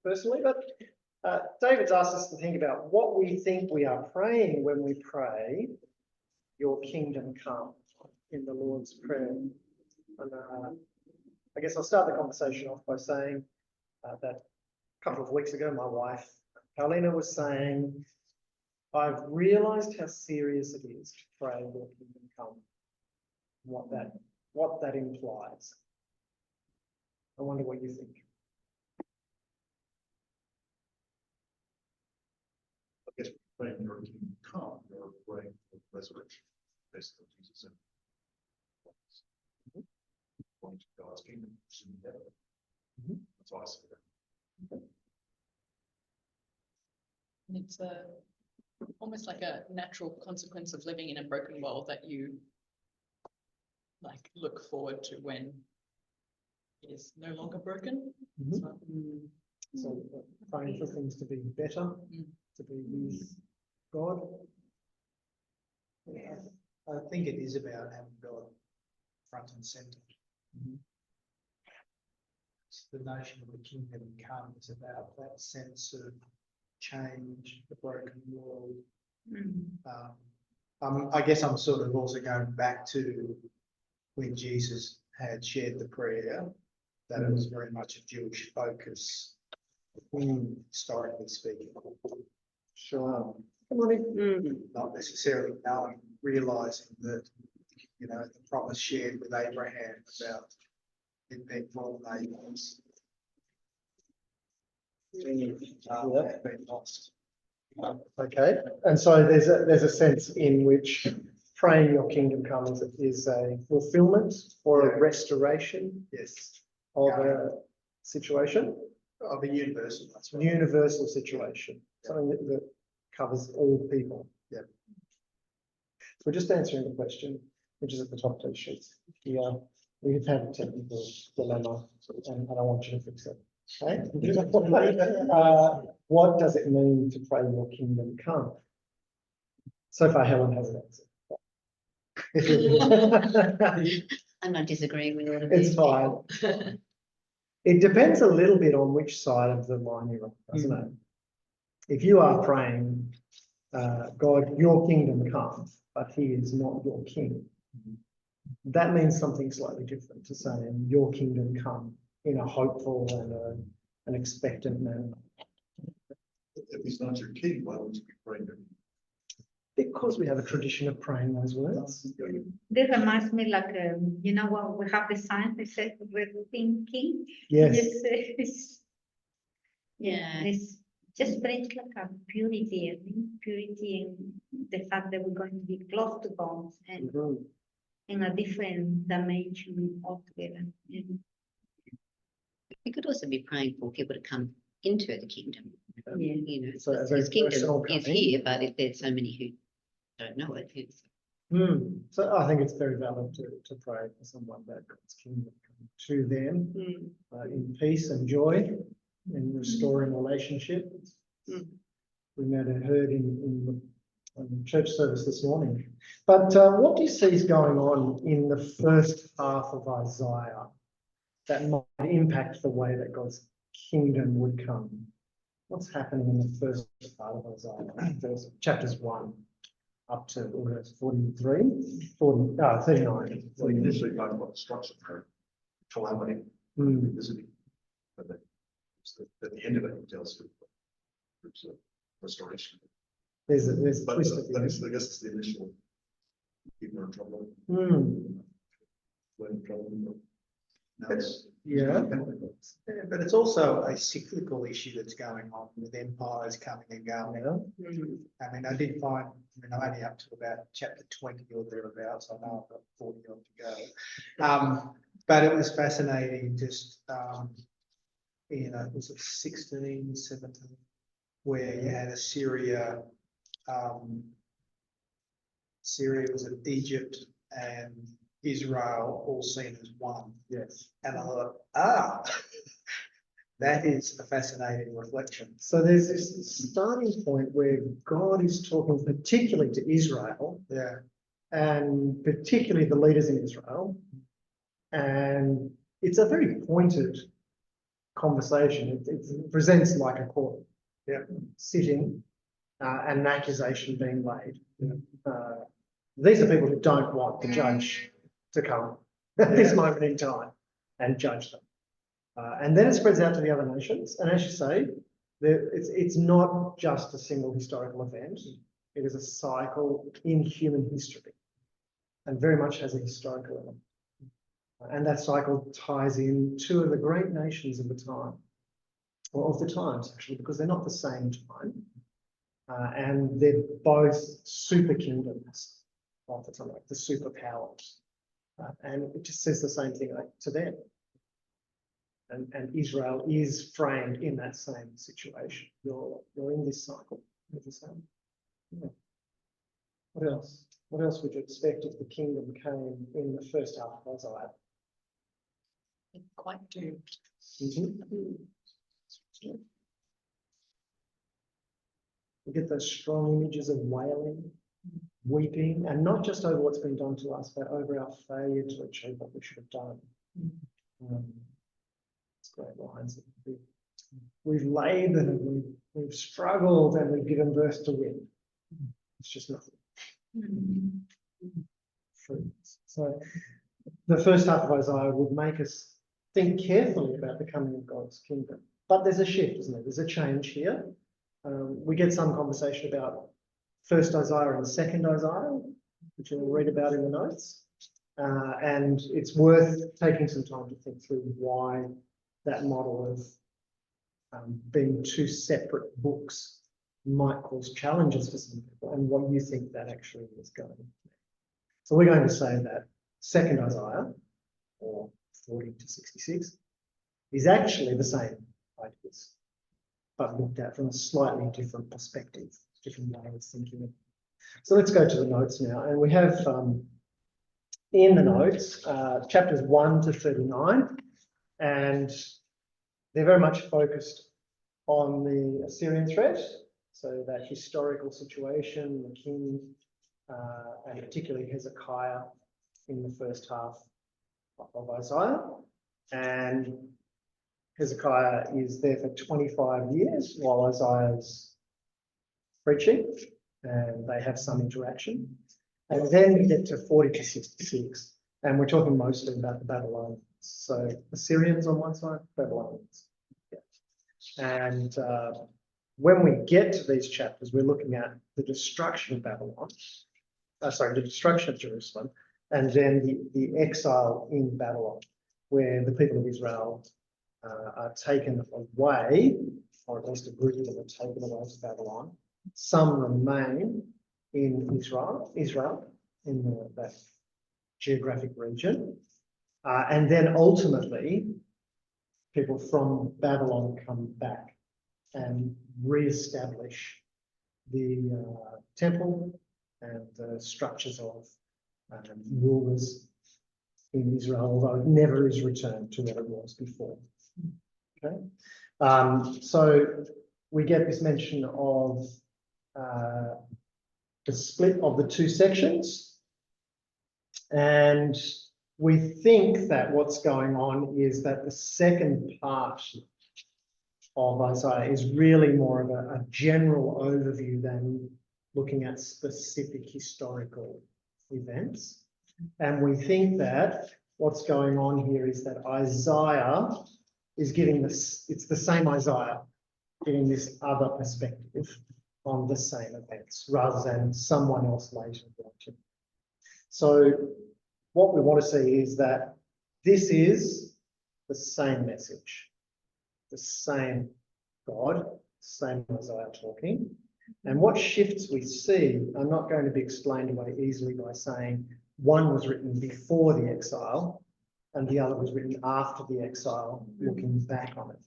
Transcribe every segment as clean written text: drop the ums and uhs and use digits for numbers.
personally, but David's asked us to think about what we think we are praying when we pray, "Your kingdom come," in the Lord's Prayer. And I guess I'll start the conversation off by saying that a couple of weeks ago, my wife, Carolina, was saying, "I've realised how serious it is to pray, 'Your kingdom come,' what that implies." I wonder what you think. I guess praying your kingdom come, you're praying for the resurrection, basically Jesus and going to God's kingdom in heaven. That's why I say that. And it's almost like a natural consequence of living in a broken world that you look forward to when it is no longer broken. So praying for things to be better, to be with God. Yeah, I think it is about having God front and centre. The notion of the kingdom come is about that sense of change, the broken world. I guess I'm sort of also going back to when Jesus had shared the prayer, that it was very much a Jewish focus, historically speaking. Sure. Not necessarily realising that, the promise shared with Abraham about it being for all nations had been lost. Okay, and so there's a sense in which praying your kingdom comes is a fulfillment or a restoration, Yes, of a situation, of a universal. That's right. universal situation, something that covers all people. Yeah. So we're just answering the question, which is at the top of the sheet. We've had a technical dilemma, and I don't want you to fix it. Okay? What does it mean to pray your kingdom come? So far, Helen hasn't answered. I'm not disagreeing with all of It's fine. It depends a little bit on which side of the line you're on, doesn't it? If you are praying, God, your kingdom come, but he is not your king, that means something slightly different to saying your kingdom come in a hopeful and an expectant manner. If he's not your king, why would you be praying to him? Because we have a tradition of praying those words. This reminds me like, when we have the sign that says we're thinking. Yes. It's just brings like a purity, I think, purity in the fact that we're going to be close to God and in a different dimension altogether. We could also be praying for people to come into the kingdom. Yeah. So a very his kingdom personal is coming. here, but if there's so many who don't know it, So I think it's very valid to pray for someone that God's kingdom come to them in peace and joy and restoring relationship. We might have heard in the church service this morning. But what do you see is going on in the first half of Isaiah that might impact the way that God's kingdom would come? What's happening in the first part of Isaiah, chapters 1 up to 39. So he initially talked about destruction or calamity, visiting, but then at the end of it, he tells you there's a restoration. There's a But twist I at the end. guess it's the initial people are in trouble. When in trouble. Now it's But it's also a cyclical issue that's going on with empires coming and going. I mean, I did find, I'm only up to about chapter 20 or thereabouts. I know I've got 40 on to go. But it was fascinating just, was it 16, 17, where you had Assyria, Syria was in Egypt and Israel all seen as one. Yes. And I thought, that is a fascinating reflection. So there's this starting point where God is talking particularly to Israel, and particularly the leaders in Israel, and it's a very pointed conversation. It presents like a court. Yeah. Sitting, and an accusation being laid. These are people who don't want the judge to come at this moment in time and judge them. And then it spreads out to the other nations. And as you say, it's not just a single historical event. It is a cycle in human history and very much has a historical element. And that cycle ties in two of the great nations of the time, or of the times actually, because they're not the same time. And they're both super kingdoms of the time, like the superpowers. And it just says the same thing to them. And Israel is framed in that same situation. You're in this cycle. Yeah. What else? What else would you expect if the kingdom came in the first half of Isaiah? Quite doomed. We get those strong images of wailing, weeping, and not just over what's been done to us, but over our failure to achieve what we should have done. It's great lines. We've labored and we've struggled and we've given birth to wind. It's just nothing. So the first half of Isaiah would make us think carefully about the coming of God's kingdom. But there's a shift, isn't there? There's a change here. We get some conversation about first Isaiah and second Isaiah, which you'll read about in the notes. And it's worth taking some time to think through why that model of being two separate books might cause challenges for some people and what you think that actually is going to be. So we're going to say that second Isaiah, or 40 to 66, is actually the same ideas, but looked at from a slightly different perspective, different way of thinking. So let's go to the notes now. And we have in the notes chapters 1 to 39, and they're very much focused on the Assyrian threat. So that historical situation, the king, and particularly Hezekiah in the first half of Isaiah. And Hezekiah is there for 25 years while Isaiah's preaching, and they have some interaction. And then we get to 40 to 66, and we're talking mostly about the Babylonians. So Assyrians on one side, Babylonians. Yeah. And when we get to these chapters, we're looking at the destruction of Babylon, the destruction of Jerusalem, and then the exile in Babylon, where the people of Israel are taken away, or at least a group of them are taken away to Babylon. Some remain in Israel in that geographic region. And then ultimately, people from Babylon come back and re-establish the temple and the structures of rulers in Israel, although it never is returned to what it was before. Okay, so we get this mention of the split of the two sections, and we think that what's going on is that the second part of Isaiah is really more of a general overview than looking at specific historical events. And we think that what's going on here is that Isaiah is giving this, it's the same Isaiah giving this other perspective on the same events rather than someone else later writing. So what we want to see is that this is the same message, the same God, same Isaiah talking. And what shifts we see are not going to be explained away easily by saying one was written before the exile and the other was written after the exile, looking back on it.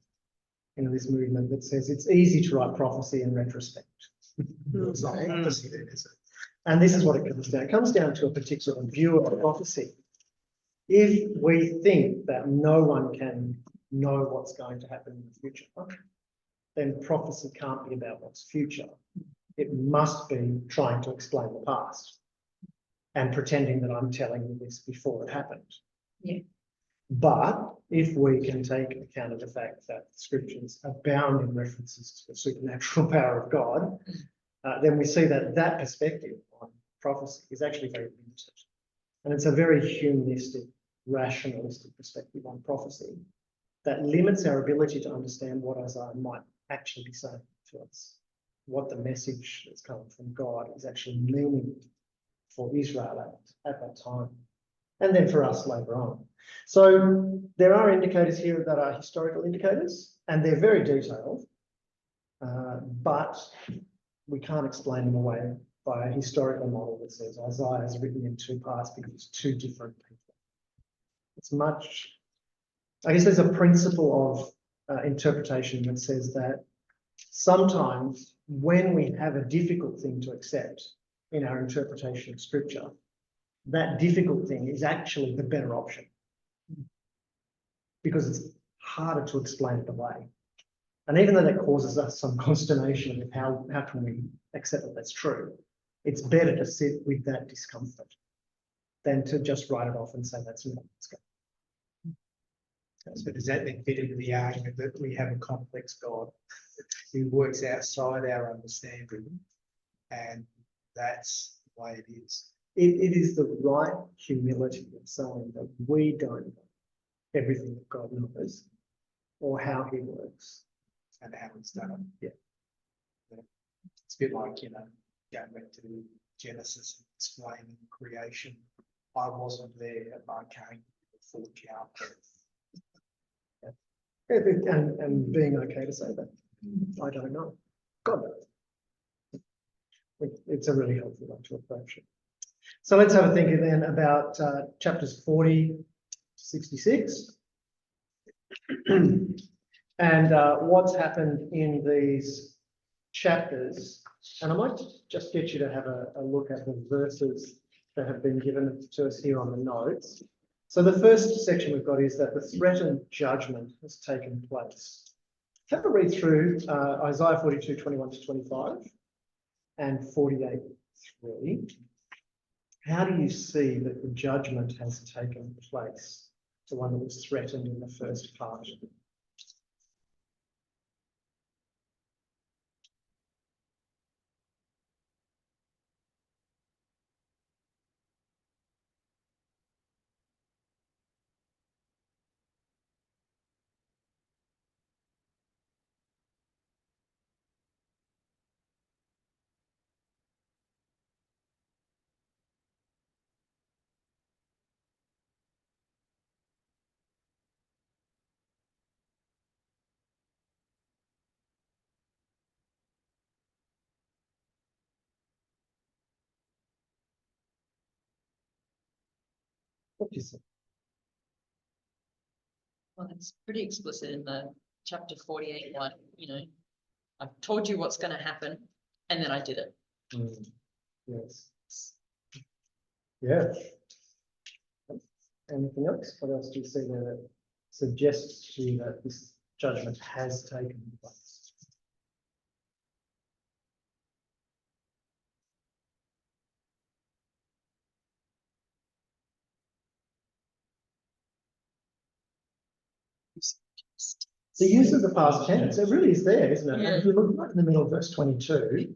You know, this movement that says it's easy to write prophecy in retrospect. It's not prophecy then, is it? And this is what it comes down. It comes down to a particular view of prophecy. If we think that no one can know what's going to happen in the future, then prophecy can't be about what's future. It must be trying to explain the past and pretending that I'm telling you this before it happened. Yeah. But if we can take account of the fact that scriptures abound in references to the supernatural power of God, then we see that that perspective on prophecy is actually very limited. And it's a very humanistic, rationalistic perspective on prophecy that limits our ability to understand what Isaiah might actually be saying to us, what the message that's coming from God is actually meaning for Israel at that time, and then for us later on. So there are indicators here that are historical indicators, and they're very detailed, but we can't explain them away by a historical model that says Isaiah is written in two parts because it's two different people. It's much, I guess there's a principle of interpretation that says that sometimes when we have a difficult thing to accept in our interpretation of scripture, that difficult thing is actually the better option because it's harder to explain it away. And even though that causes us some consternation with how can we accept that that's true, it's better to sit with that discomfort than to just write it off and say that's not what's going. So does that then fit into the argument that we have a complex God who works outside our understanding, and that's the way it is? It is the right humility of saying that we don't know everything that God knows or how he works. And how it's done. Yeah. It's a bit like, going back to Genesis and explaining creation. I wasn't there, I came to the full account. And being okay to say that. I don't know. God knows. It's a really helpful way to approach it. So let's have a think then about chapters 40 to 66. And what's happened in these chapters. And I might just get you to have a look at the verses that have been given to us here on the notes. So the first section we've got is that the threatened judgment has taken place. Have a read through Isaiah 42, 21 to 25 and 48, 3. How do you see that the judgment has taken place, the one that was threatened in the first part? What do you think? Well, it's pretty explicit in the chapter 48 one, I've told you what's going to happen, and then I did it. Yes. Yeah. Anything else? What else do you see there that suggests to you that this judgment has taken place? The use of the past tense, it really is there, isn't it? Yeah. And if you look right in the middle of verse 22,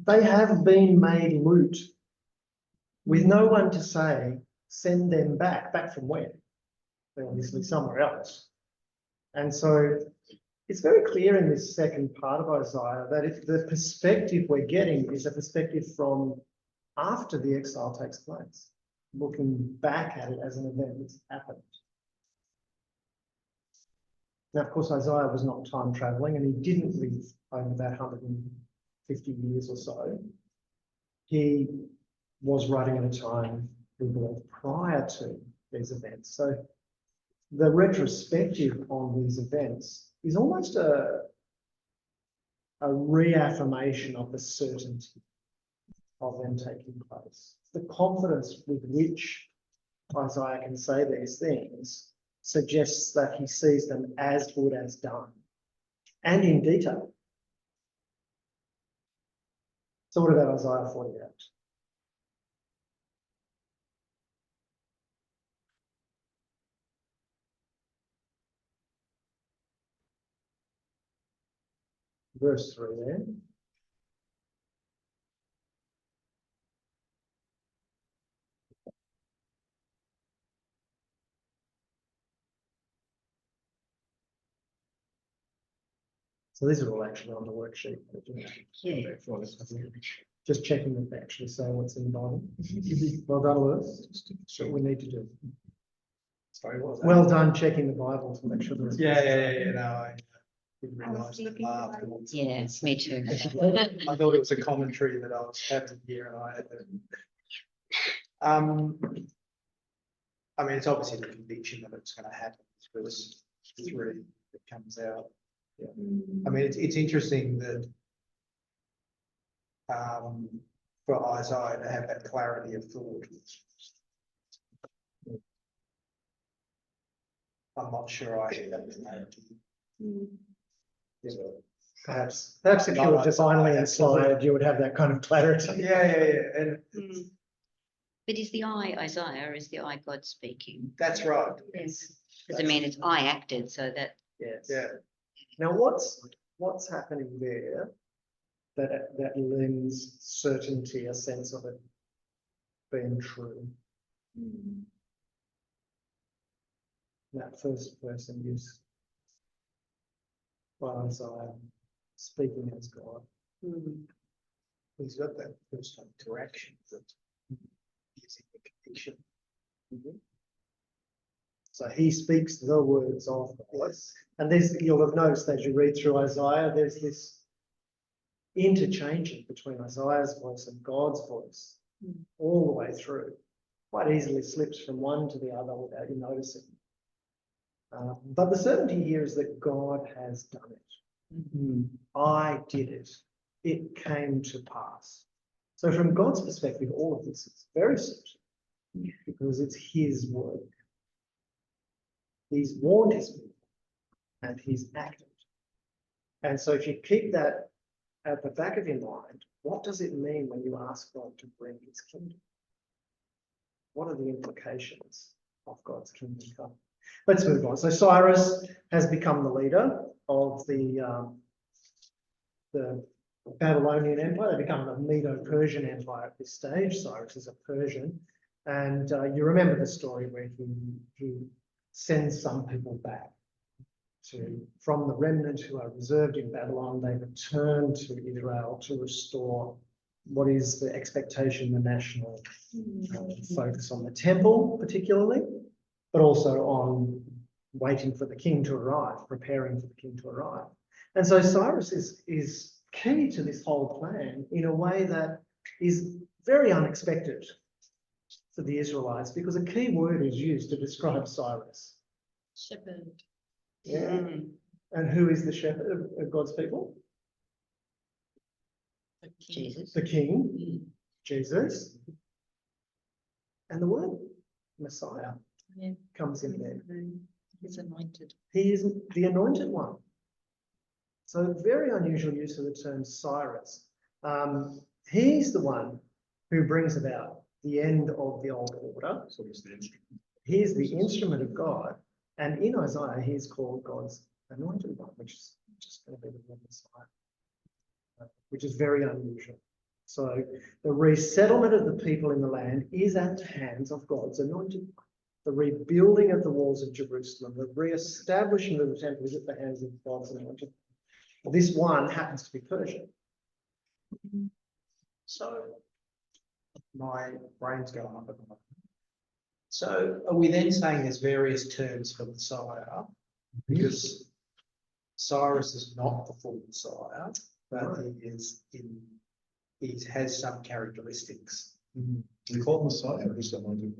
they have been made loot with no one to say, send them back. Back from where? They're obviously somewhere else. And so it's very clear in this second part of Isaiah that if the perspective we're getting is a perspective from after the exile takes place, looking back at it as an event that's happened. Now, of course, Isaiah was not time traveling and he didn't live over that 150 years or so. He was writing at a time, we believe, prior to these events. So the retrospective on these events is almost a reaffirmation of the certainty of them taking place. The confidence with which Isaiah can say these things suggests that he sees them as good as done, and in detail. So what about Isaiah 48? verse 3 there. So these are all actually on the worksheet. Yeah. Just checking that they actually say what's in the Bible. Well done, Lewis. That's what we need to do. Sorry, what was that? Well done checking the Bible to make sure there's. Yeah, no, I didn't I was realise looking it at afterwards. Yeah, me too. I thought it was a commentary that I was having here and I had to. I mean, it's obviously the conviction that it's going to happen. Verse 3 that comes out. I mean, it's interesting that for Isaiah to have that clarity of thought. I'm not sure I had that with narrative. Perhaps if you were divinely inspired, you would have that kind of clarity. Yeah. And But is the I Isaiah or is the I God speaking? that's right. Yes. Because I mean, it's I acted, so that Yes. Yeah. Now, what's happening there that lends certainty, a sense of it being true? That first person use by Isaiah speaking as God. He's got that personal interaction that gives him the conviction. So he speaks the words of God. And this, you'll have noticed as you read through Isaiah, there's this interchanging between Isaiah's voice and God's voice all the way through. Quite easily slips from one to the other without you noticing. But the certainty here is that God has done it. I did it. It came to pass. So from God's perspective, all of this is very certain because it's his work. He's warned his people and he's acted. And so if you keep that at the back of your mind, what does it mean when you ask God to bring his kingdom? What are the implications of God's kingdom come? Let's move on. So Cyrus has become the leader of the Babylonian Empire. They become the Medo-Persian Empire at this stage. Cyrus is a Persian. And you remember the story where he sends some people back from the remnant who are reserved in Babylon. They return to Israel to restore what is the expectation, the national focus on the temple particularly, but also on waiting for the king to arrive, preparing for the king to arrive. And so Cyrus is key to this whole plan in a way that is very unexpected for the Israelites, because a key word is used to describe Cyrus. Shepherd. Yeah. And who is the shepherd of God's people? Jesus. The king, Jesus. And the word Messiah comes in there. He's anointed. He is the anointed one. So very unusual use of the term Cyrus. He's the one who brings about the end of the old order. So he's the instrument. He is the instrument of God. And in Isaiah, he is called God's anointed one, which is just going to be the word Messiah, which is very unusual. So the resettlement of the people in the land is at the hands of God's anointed one. The rebuilding of the walls of Jerusalem, the re-establishment of the temple is at the hands of God's anointed one. This one happens to be Persian. So my brain's going up at the moment. So are we then saying there's various terms for Messiah? Because Cyrus is not the full Messiah, but he has some characteristics. We call Messiah or is anointed?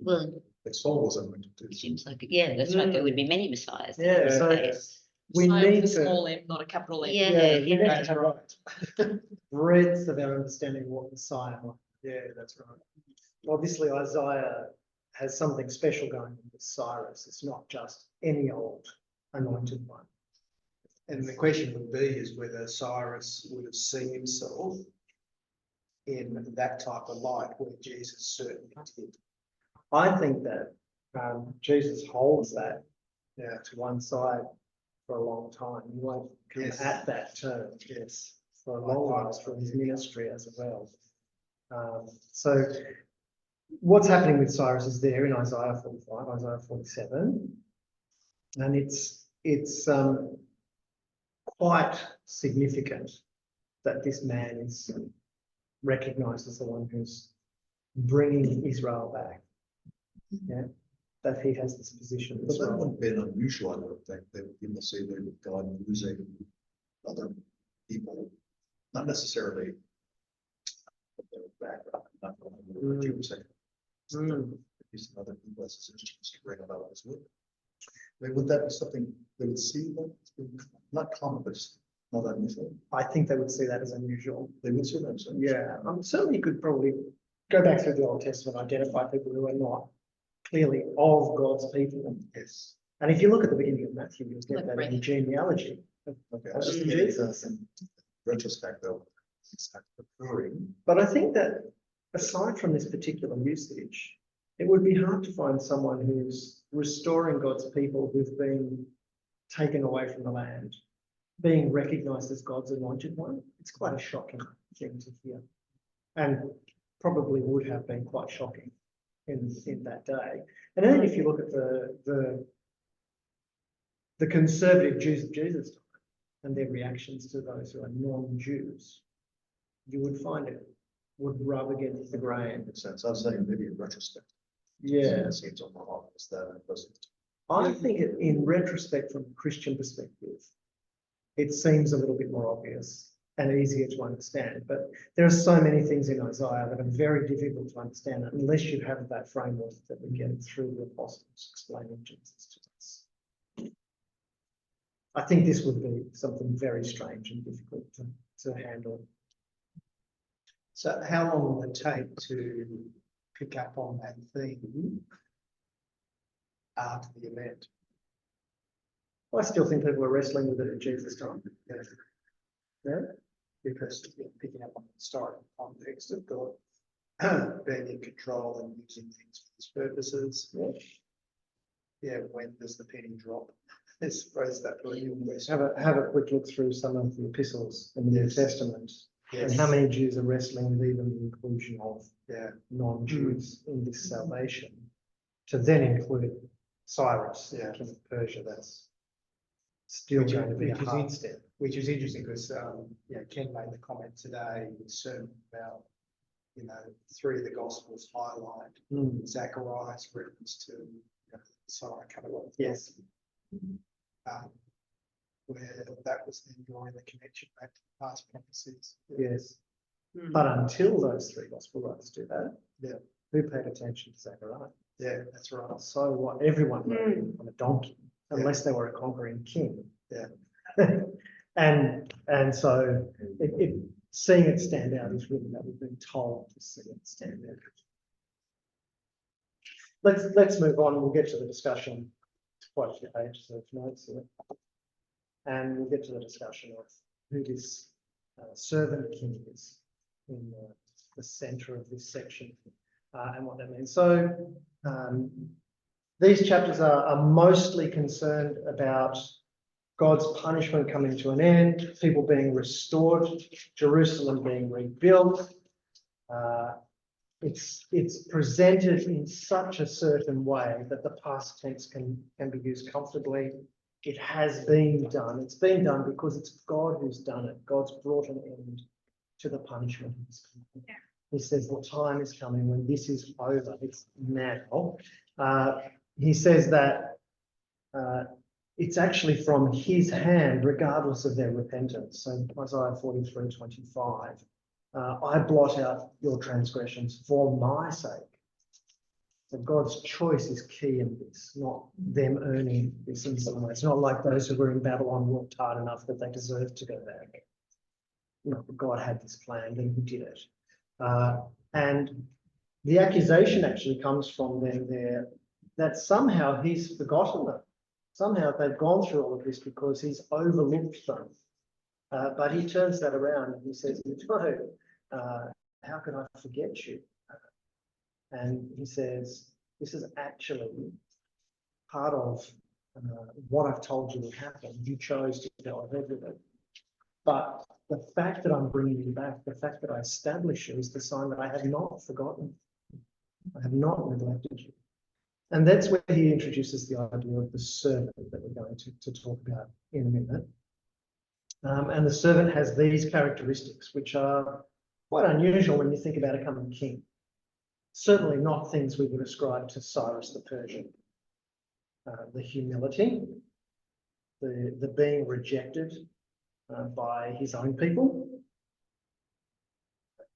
Well, Saul was anointed too. it seems like, yeah, that's right. There would be many messiahs. in Yeah, this so case. we Sign need with a to. small m, not a capital M. Yeah, we need to have right. Breadth of our understanding of what Messiah is. Yeah, that's right. Obviously, Isaiah has something special going on with Cyrus. It's not just any old anointed one. And the question would be is whether Cyrus would have seen himself in that type of light where Jesus certainly did. I think that Jesus holds that to one side for a long time. You won't come Yes. at that term. Yes. For a long while for his ministry as well. So what's happening with Cyrus is there in Isaiah 45, Isaiah 47, and it's quite significant that this man is recognised as the one who's bringing Israel back. Yeah, that he has this position. But that wouldn't be an unusual, I don't think, that people say they're with God using other people, not necessarily their background, not what you were saying. Using other people as instruments to bring about as well. I mean, would that be something they would see that? Not common, but just not unusual. I think they would see that as unusual. They would see that. So. Yeah, certainly you could probably go back through the Old Testament, identify people who are not clearly of God's people. Yes. And if you look at the beginning of Matthew, you'll get Like that in Brady. the genealogy. Okay, I was just thinking in retrospect though, it's not occurring. But I think that aside from this particular usage, it would be hard to find someone who's restoring God's people who've been taken away from the land, being recognized as God's anointed one. It's quite a shocking thing to hear, and probably would have been quite shocking in that day. And then if you look at the conservative Jews of Jesus' time and their reactions to those who are non-Jews, you would find it would rub against the grain. In a sense, I was saying maybe in retrospect. Yeah, It seems on more obvious that it wasn't. I think in retrospect, from a Christian perspective, it seems a little bit more obvious and easier to understand. But there are so many things in Isaiah that are very difficult to understand unless you have that framework that we get through the apostles explaining Jesus to us. I think this would be something very strange and difficult to handle. So how long will it take to pick up on that theme after the event? I still think people are wrestling with it at Jesus' time. Yeah. Because you're picking up on the historical context of God being in control and using things for his purposes. Yeah. Yeah, when does the penny drop? I suppose that would be your question. Have a quick look through some of the epistles in the New Testament. Yes. And how many Jews are wrestling with even the inclusion of Yeah. non-Jews in this salvation, to then include Cyrus, Yeah. king of Persia. That's still going to be a hard step. Which is interesting because Ken made the comment today in the sermon about, three of the Gospels highlight Zacharias' reference to Messiah coming along. Yes. Where that was then drawing the connection back to the past prophecies. Yes. But until those three gospel writers do that, Yeah. who paid attention to Zechariah? Yeah, that's right. So what? Everyone rode him on a donkey, unless they were a conquering king. Yeah. and so seeing it stand out is really that we've been told to see it stand out. Let's move on. We'll get to the discussion. It's quite a few pages of notes here, and we'll get to the discussion of who this servant king is in the centre of this section and what that means. So these chapters are mostly concerned about God's punishment coming to an end, people being restored, Jerusalem being rebuilt. It's presented in such a certain way that the past tense can be used comfortably. It has been done. It's been done because it's God who's done it. God's brought an end to the punishment of his people. Yeah. He says the time is coming when this is over. It's now. He says that it's actually from his hand, regardless of their repentance. So Isaiah 43:25, I blot out your transgressions for my sake. So God's choice is key in this, not them earning this in some way. It's not like those who were in Babylon worked hard enough that they deserved to go back. No, God had this planned and he did it. And the accusation actually comes from them there that somehow he's forgotten them. Somehow they've gone through all of this because he's overlooked them. But he turns that around and he says, no, how could I forget you? And he says, this is actually part of what I've told you will happen. You chose to go ahead with it. But the fact that I'm bringing you back, the fact that I establish you is the sign that I have not forgotten. I have not neglected you. And that's where he introduces the idea of the servant that we're going to talk about in a minute. And the servant has these characteristics, which are quite unusual when you think about a coming king. Certainly not things we would ascribe to Cyrus the Persian. The humility, the being rejected by his own people,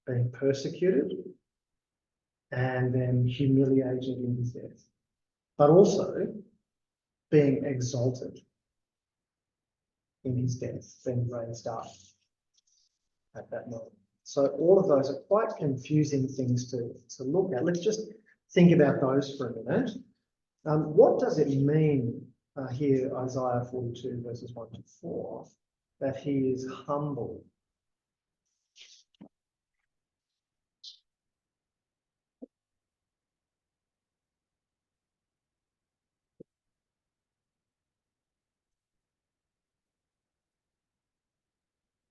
being persecuted, and then humiliated in his death, but also being exalted in his death, being raised up at that moment. So all of those are quite confusing things to look at. Let's just think about those for a minute. What does it mean here, Isaiah 42, verses 1 to 4, that he is humble?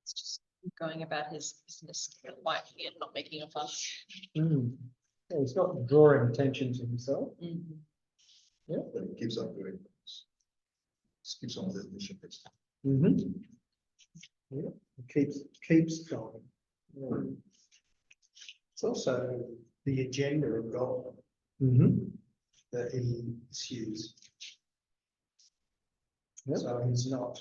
It's just going about his business quietly and not making a fuss. Yeah, he's not drawing attention to himself. But he keeps on doing things. Just keeps on with his mission. Yeah, keeps going. Yeah. It's also the agenda of God that he pursues. Yep. So he's not,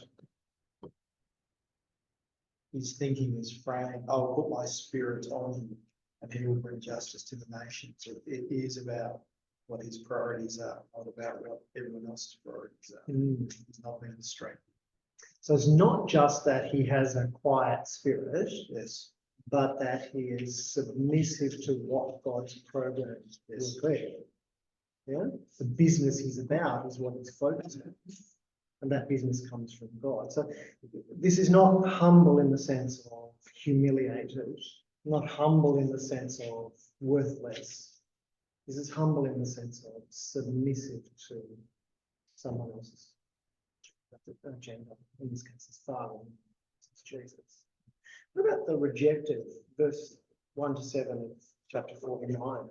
his thinking is framed, I'll put my spirit on him and he will bring justice to the nations. It is about what his priorities are, not about what everyone else's priorities are. He's not being distracted. So it's not just that he has a quiet spirit, Yes. but that he is submissive to what God's program is there. Yeah, the business he's about is what he's focused on, and that business comes from God. So this is not humble in the sense of humiliated, not humble in the sense of worthless. This is humble in the sense of submissive to someone else's agenda. In this case, it's Father, it's Jesus. What about the rejected, verse 1 to 7 of chapter 49?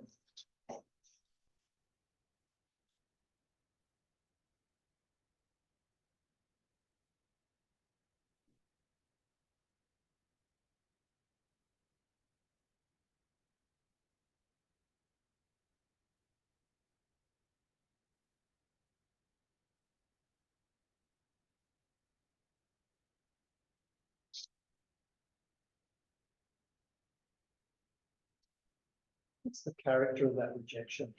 What's the character of that rejection?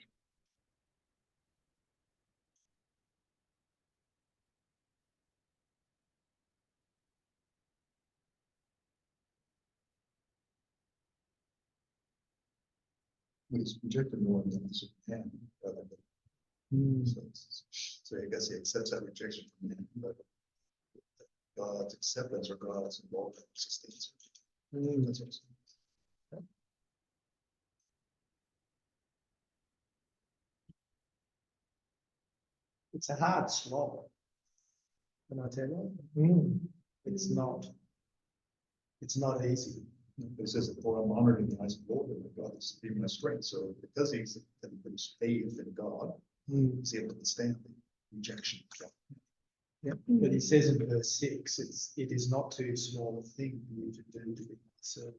He's rejected more than this man, rather than. So I guess he accepts that rejection from him, but God's acceptance or God's involvement sustains it. That's what it's. It's a hard slog. Can I tell you? It's not easy. It says that for I'm honored in the eyes of the Lord, and God is being my strength. So because he's faith in God, he's able to withstand the rejection. Yep. But he says in verse 6, it is not too small a thing for you to do to be servant.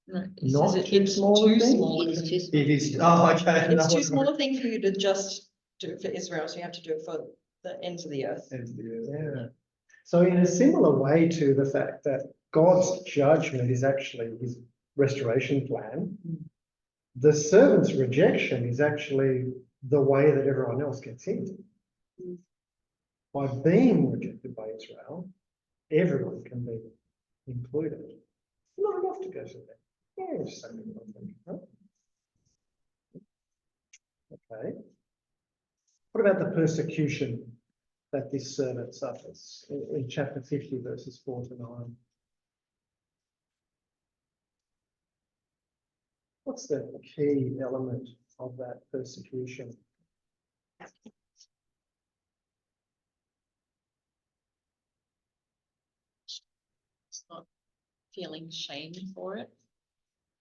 No, he Not says too it's small a too thing? small. It's too It is, oh, okay. It's too small a thing for you to just do it for Israel, so you have to do it for the ends of the earth. Yeah. So in a similar way to the fact that God's judgment is actually his restoration plan, the servant's rejection is actually the way that everyone else gets in. By being rejected by Israel, everyone can be included. Not enough to go to that. Yeah, just something like that, right? Okay. What about the persecution that this servant suffers in chapter 50, verses 4 to 9? What's the key element of that persecution? not feeling shame for it.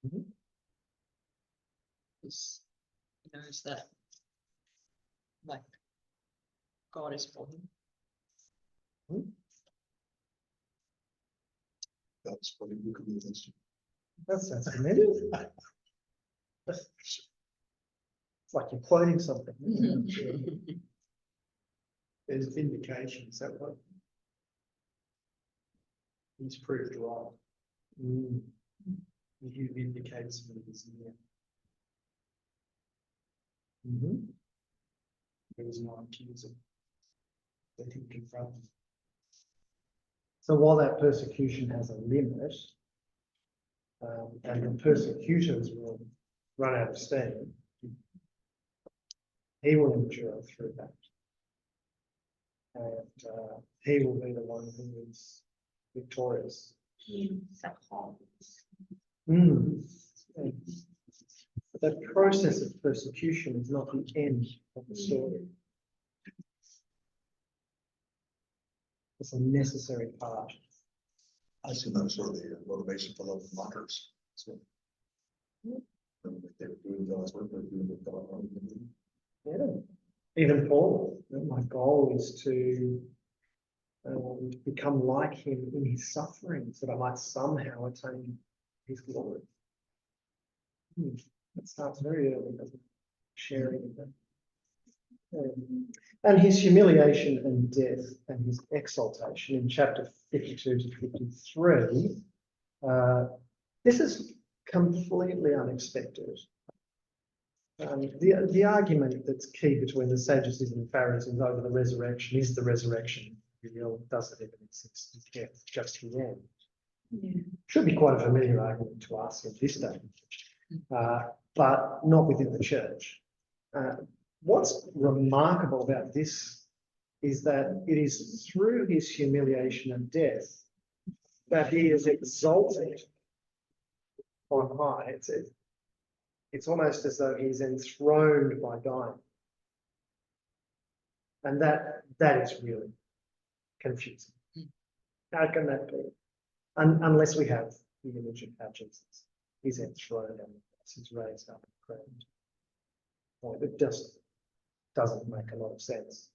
Mhm. Because he knows that, like, God is for him. That's what you could do against you. That sounds familiar. It's like you're quoting something. There's vindication, is that what? He's proved right. Mm. He vindicates me this year. Mhm. There was no accuser. Let him confront them. So while that persecution has a limit, and the persecutors will run out of steam, he will endure through that. And he will be the one who is victorious. Mm. But that process of persecution is not the end of the story. It's a necessary part. I see that as sort of the motivation for those mockers. So. They were doing God's work, they're doing what God wanted them to do. Yeah. Even Paul, my goal is to become like him in his suffering so that I might somehow attain his glory. That starts very early, doesn't it? Sharing that. And his humiliation and death and his exaltation in chapter 52 to 53, this is completely unexpected. The argument that's key between the Sadducees and the Pharisees over the resurrection is the resurrection real, does it even exist? Yeah, just the end. Yeah. Should be quite a familiar argument to us at this day, but not within the church. What's remarkable about this is that it is through his humiliation and death that he is exalted on high. It's almost as though he's enthroned by dying. And that is really confusing. How can that be? Unless we have the image of how Jesus is enthroned on the cross, he's raised up and crowned. Well, it just doesn't make a lot of sense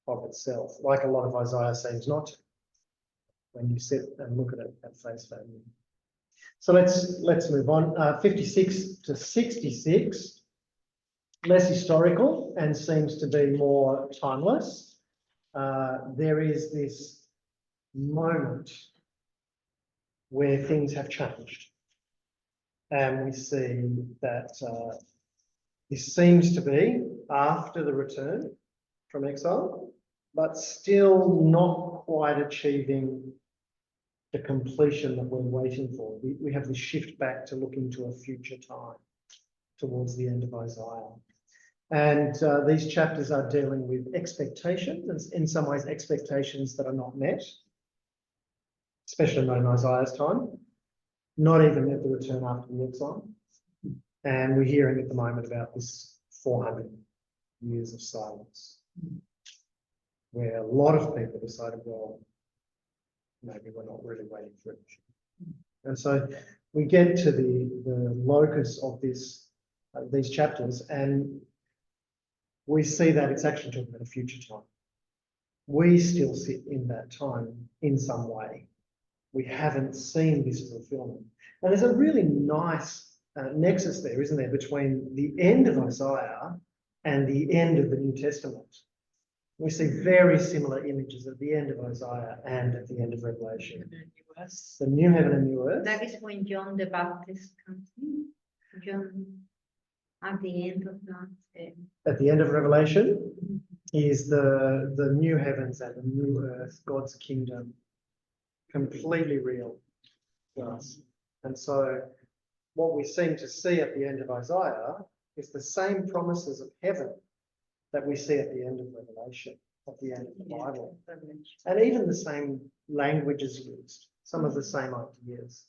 of itself, like a lot of Isaiah seems not to, when you sit and look at it at face value. So let's move on. 56 to 66, less historical and seems to be more timeless. There is this moment where things have changed. And we see that this seems to be after the return from exile, but still not quite achieving the completion that we're waiting for. We have this shift back to looking to a future time towards the end of Isaiah. And these chapters are dealing with expectations, and in some ways expectations that are not met, especially not in Isaiah's time, not even at the return after the exile. And we're hearing at the moment about this 400 years of silence, where a lot of people decided, well, maybe we're not really waiting for it. And so we get to the locus of this, these chapters, and we see that it's actually talking about a future time. We still sit in that time in some way. We haven't seen this fulfillment. And there's a really nice nexus there, isn't there, between the end of Isaiah and the end of the New Testament. We see very similar images at the end of Isaiah and at the end of Revelation. The new heaven and new earth. That is when John the Baptist comes in. John, at the end of that. At the end of Revelation is the new heavens and the new earth, God's kingdom, completely real to us. And so what we seem to see at the end of Isaiah is the same promises of heaven that we see at the end of Revelation, at the end of the Bible. And even the same language is used, some of the same ideas.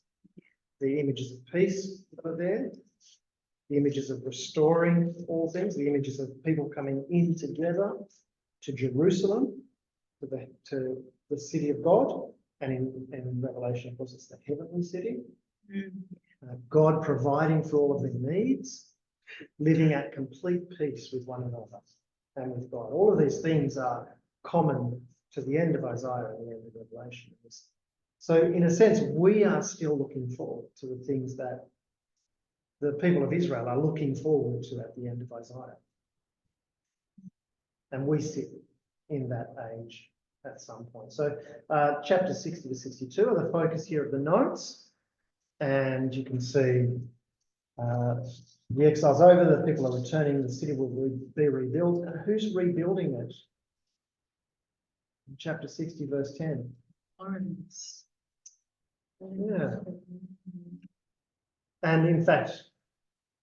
The images of peace that are there, the images of restoring all things, the images of people coming in together to Jerusalem, to the city of God, And in Revelation, of course, it's the heavenly city. Mm. God providing for all of their needs, living at complete peace with one another and with God. All of these things are common to the end of Isaiah and the end of Revelation. So in a sense, we are still looking forward to the things that the people of Israel are looking forward to at the end of Isaiah. And we sit in that age at some point. So chapter 60 to 62 are the focus here of the notes. And you can see the exile's over, the people are returning, the city will be rebuilt. And who's rebuilding it? In chapter 60, verse 10. Foreigners. Yeah. And in fact,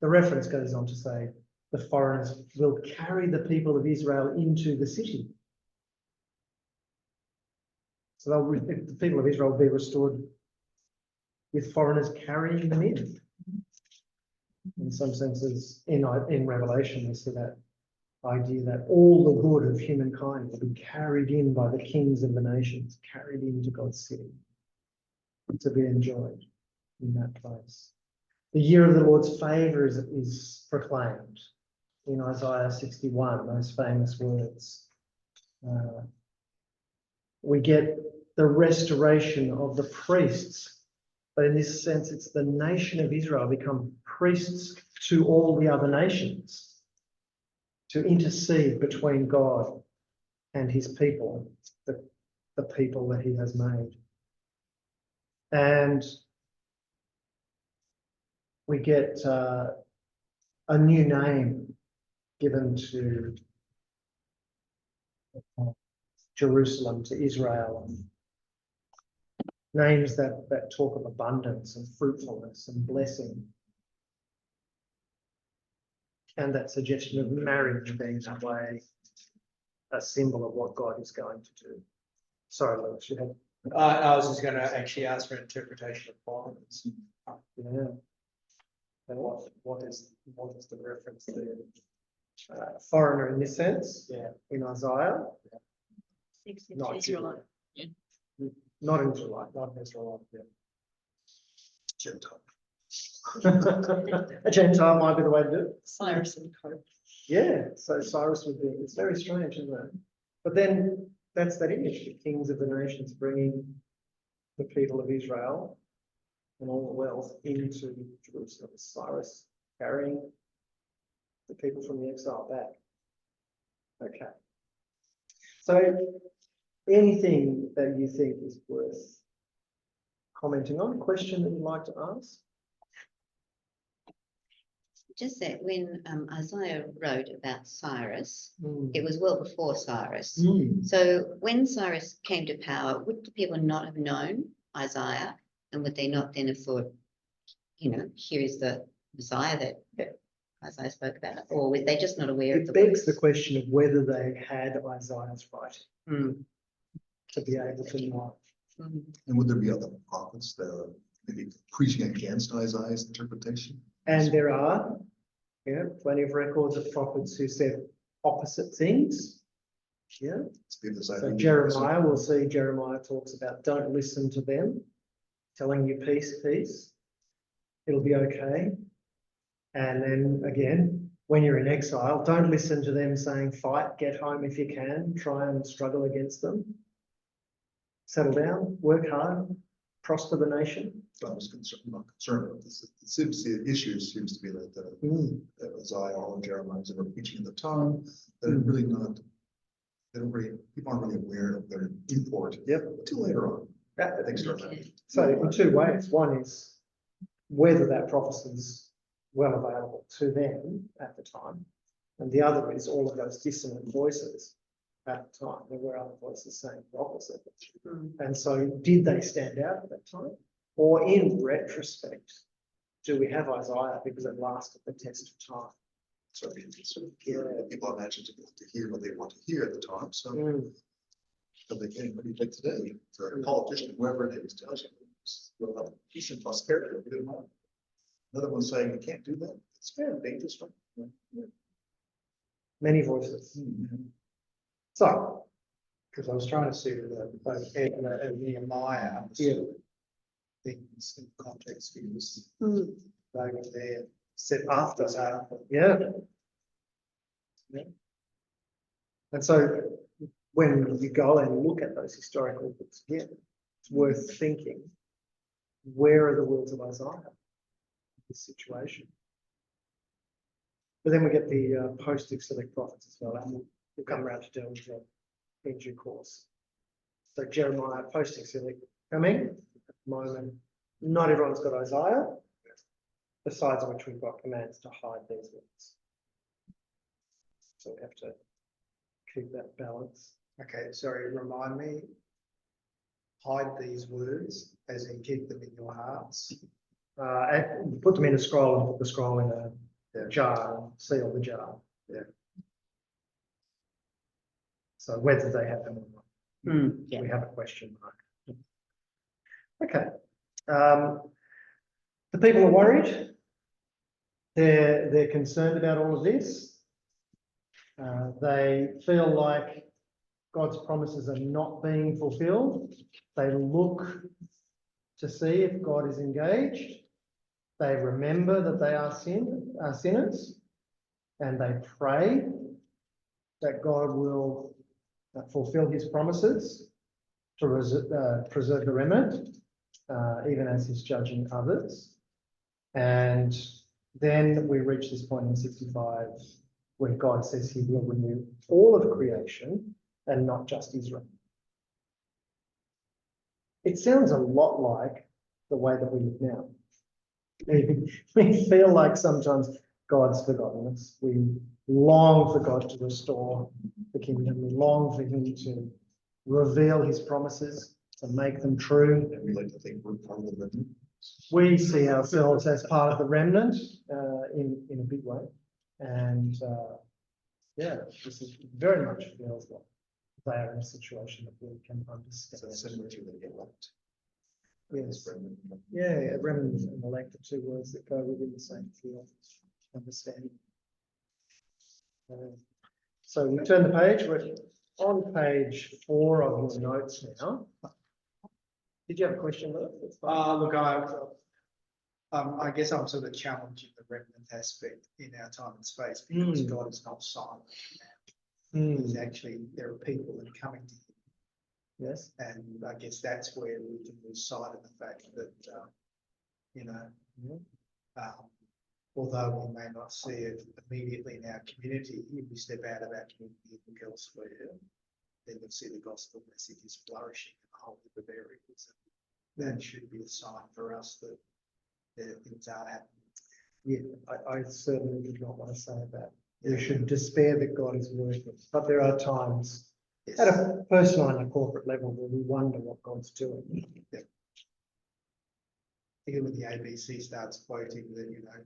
the reference goes on to say the foreigners will carry the people of Israel into the city. So the people of Israel will be restored with foreigners carrying them in. In some senses, in Revelation, we see that idea that all the good of humankind will be carried in by the kings of the nations, carried into God's city to be enjoyed in that place. The year of the Lord's favour is proclaimed in Isaiah 61, those famous words. We get the restoration of the priests, but in this sense, it's the nation of Israel become priests to all the other nations to intercede between God and his people, the people that he has made. And we get a new name given to Jerusalem, to Israel, and names that talk of abundance and fruitfulness and blessing. And that suggestion of marriage being that way, a symbol of what God is going to do. Sorry, Lewis, you had. I was just going to actually ask for an interpretation of foreigners. Yeah. And what is the reference there? Foreigner in this sense, Yeah. in Isaiah, Not Israelite. not in Israelite, not in Israelite. Yeah. Gentile. A Gentile might be the way to do it. Cyrus and Co. Yeah, so Cyrus would be, it's very strange, isn't it? But then that's that image, the kings of the nations bringing the people of Israel and all the wealth into Jerusalem. Cyrus carrying the people from the exile back. Okay. So anything that you think is worth commenting on, a question that you'd like to ask? Just that when Isaiah wrote about Cyrus, Mm. it was well before Cyrus. Mm. So when Cyrus came to power, would the people not have known Isaiah? And would they not then have thought, here is the Messiah that Isaiah spoke about? Or were they just not aware of It the begs works? the question of whether they had Isaiah's writing to be able to know. Mhm. And would there be other prophets that are maybe preaching against Isaiah's interpretation? And there are, plenty of records of prophets who said opposite things. Yeah. So Jeremiah, we'll see Jeremiah talks about don't listen to them, telling you peace, peace. It'll be okay. And then again, when you're in exile, don't listen to them saying fight, get home if you can, try and struggle against them. Settle down, work hard, prosper the nation. I was not concerned about this. It seems the issue seems to be that Isaiah or Jeremiah were preaching at the time. They're really not. People aren't really aware of their import. Yep. Until later on. Things start Okay. happening. So in two ways. One is whether that prophecy is well available to them at the time. And the other is all of those dissonant voices at the time. There were other voices saying the opposite. And so did they stand out at that time? Or in retrospect, do we have Isaiah because it lasted the test of time? So people are naturally to hear what they want to hear at the time. So but they can't really like today. So a politician, whoever it is, tells you we'll have peace and prosperity. Another one saying you can't do that. It's very dangerous. Many voices. So Because I was trying to see whether both Ezra and Nehemiah understood things in context, because they were there, set after, Yeah. Yeah. And so when you go and look at those historical books again, it's worth thinking, where are the words of Isaiah in this situation? But then we get the post-exilic prophets as well, and we'll come around to deal with that in due course. So Jeremiah, post-exilic coming at the moment. Not everyone's got Isaiah, besides which we've got commands to hide these words. So we have to keep that balance. Okay, sorry, remind me. Hide these words, as in keep them in your hearts. And put them in a scroll and put the scroll in a jar and seal the jar. Yeah. So whether they happen or not, yeah. we have a question mark. Okay. The people are worried. They're concerned about all of this. They feel like God's promises are not being fulfilled. They look to see if God is engaged. They remember that they are sinners, and they pray that God will fulfill his promises to preserve the remnant, even as he's judging others. And then we reach this point in 65 where God says he will renew all of creation and not just Israel. It sounds a lot like the way that we live now. We feel like sometimes God's forgotten us. We long for God to restore the kingdom. We long for him to reveal his promises, to make them true. And we like to think we're part of the remnant. We see ourselves as part of the remnant in a big way. And yeah, this is very much feels like they are in a situation that we can understand. So similar to the elect. Yes. Remnant. Yeah, remnant and elect are two words that go within the same field. Understanding. So we turn the page. We're on page 4 of your notes now. Did you have a question, Luke? Look, I guess I'm sort of challenging the remnant aspect in our time and space, because God is not silent now. He's actually, there are people that are coming to him. Yes. And I guess that's where we can lose sight of the fact that, you know, although we may not see it immediately in our community, if we step out of our community and look elsewhere, then you'll see the gospel message is flourishing in a whole heap of areas. That should be a sign for us that things are happening. Yeah, I certainly did not want to say that. We should despair that God is working, but there are times at a personal and a corporate level where we wonder what God's doing. Yeah. Even when the ABC starts quoting that, you know,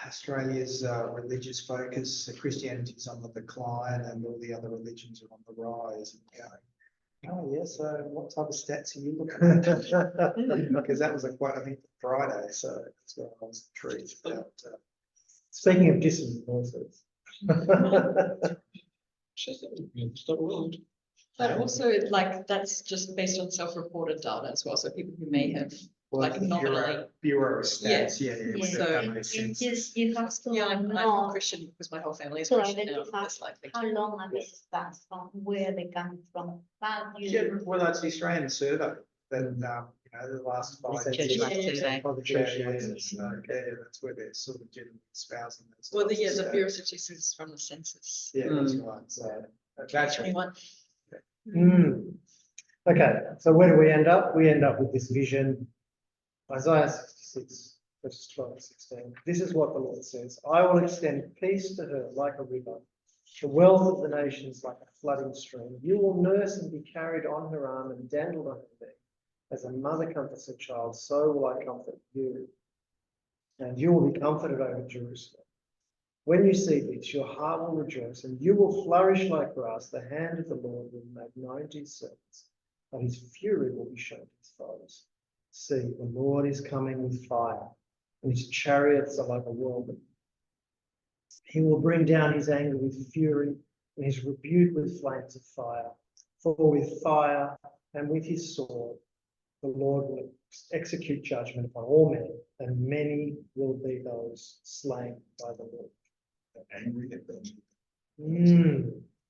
Australia's religious focus, Christianity is on the decline and all the other religions are on the rise. And going, oh yes, what type of stats are you looking at? Because that was a quote, I think, Friday, so that's where I was intrigued about. Speaking of dissonant voices. But also, like, that's just based on self-reported data as well. So people who may have, like, nominally. Bureau stats, yeah, So that makes sense. You have to Yeah, I'm know Christian because my whole family is to Christian now. identify It's likely. how long are these stats from, where they come from. But Yeah, you, well, that's the Australian survey that, you know, the last 5 Church years. life survey. By the Yeah, church yeah, license. yeah, that's where they're sort of generally espousing those. Well, types of the stats. Bureau of Statistics is from the census. Yeah, that's right, so that's 21. Okay, so where do we end up? We end up with this vision, Isaiah 66, verses 12 and 16. This is what the Lord says. I will extend peace to her like a river, the wealth of the nations like a flooding stream. You will nurse and be carried on her arm and dandled on her neck. As a mother comforts her child, so will I comfort you. And you will be comforted over Jerusalem. When you see this, your heart will rejoice, and you will flourish like grass. The hand of the Lord will make known to his servants, but his fury will be shown to his foes. See, the Lord is coming with fire, and his chariots are like a whirlwind. He will bring down his anger with fury. and he's rebuked with flames of fire. For with fire and with his sword, the Lord will execute judgment upon all men, and many will be those slain by the Lord. Angry at them.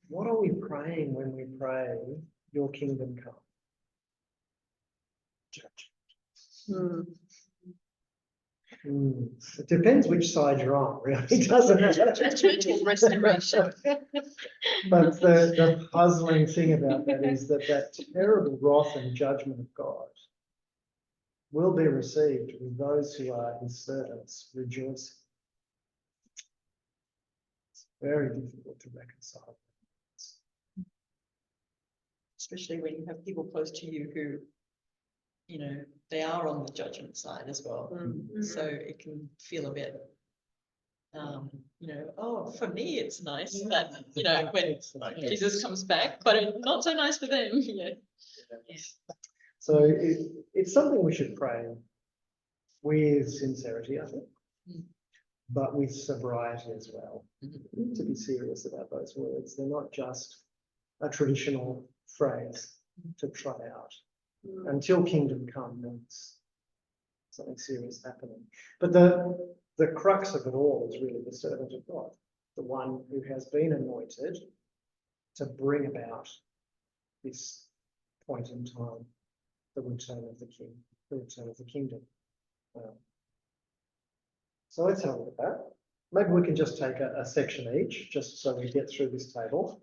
What are we praying when we pray, your kingdom come? It depends which side you're on, really, doesn't it? Judgment or restoration. But the puzzling thing about that is that terrible wrath and judgment of God will be received with those who are his servants rejoicing. It's very difficult to reconcile. Especially when you have people close to you who, you know, they are on the judgment side as well. So it can feel a bit, you know, oh, for me it's nice that, you know, when Jesus comes back, but it's not so nice for them. Yeah. So it's something we should pray with sincerity, I think, but with sobriety as well. To be serious about those words. They're not just a traditional phrase to try out. Until kingdom come, means something serious happening. But the crux of it all is really the servant of God, the one who has been anointed to bring about this point in time, the return of the king, the return of the kingdom. So let's have a look at that. Maybe we can just take a section each, just so we get through this table.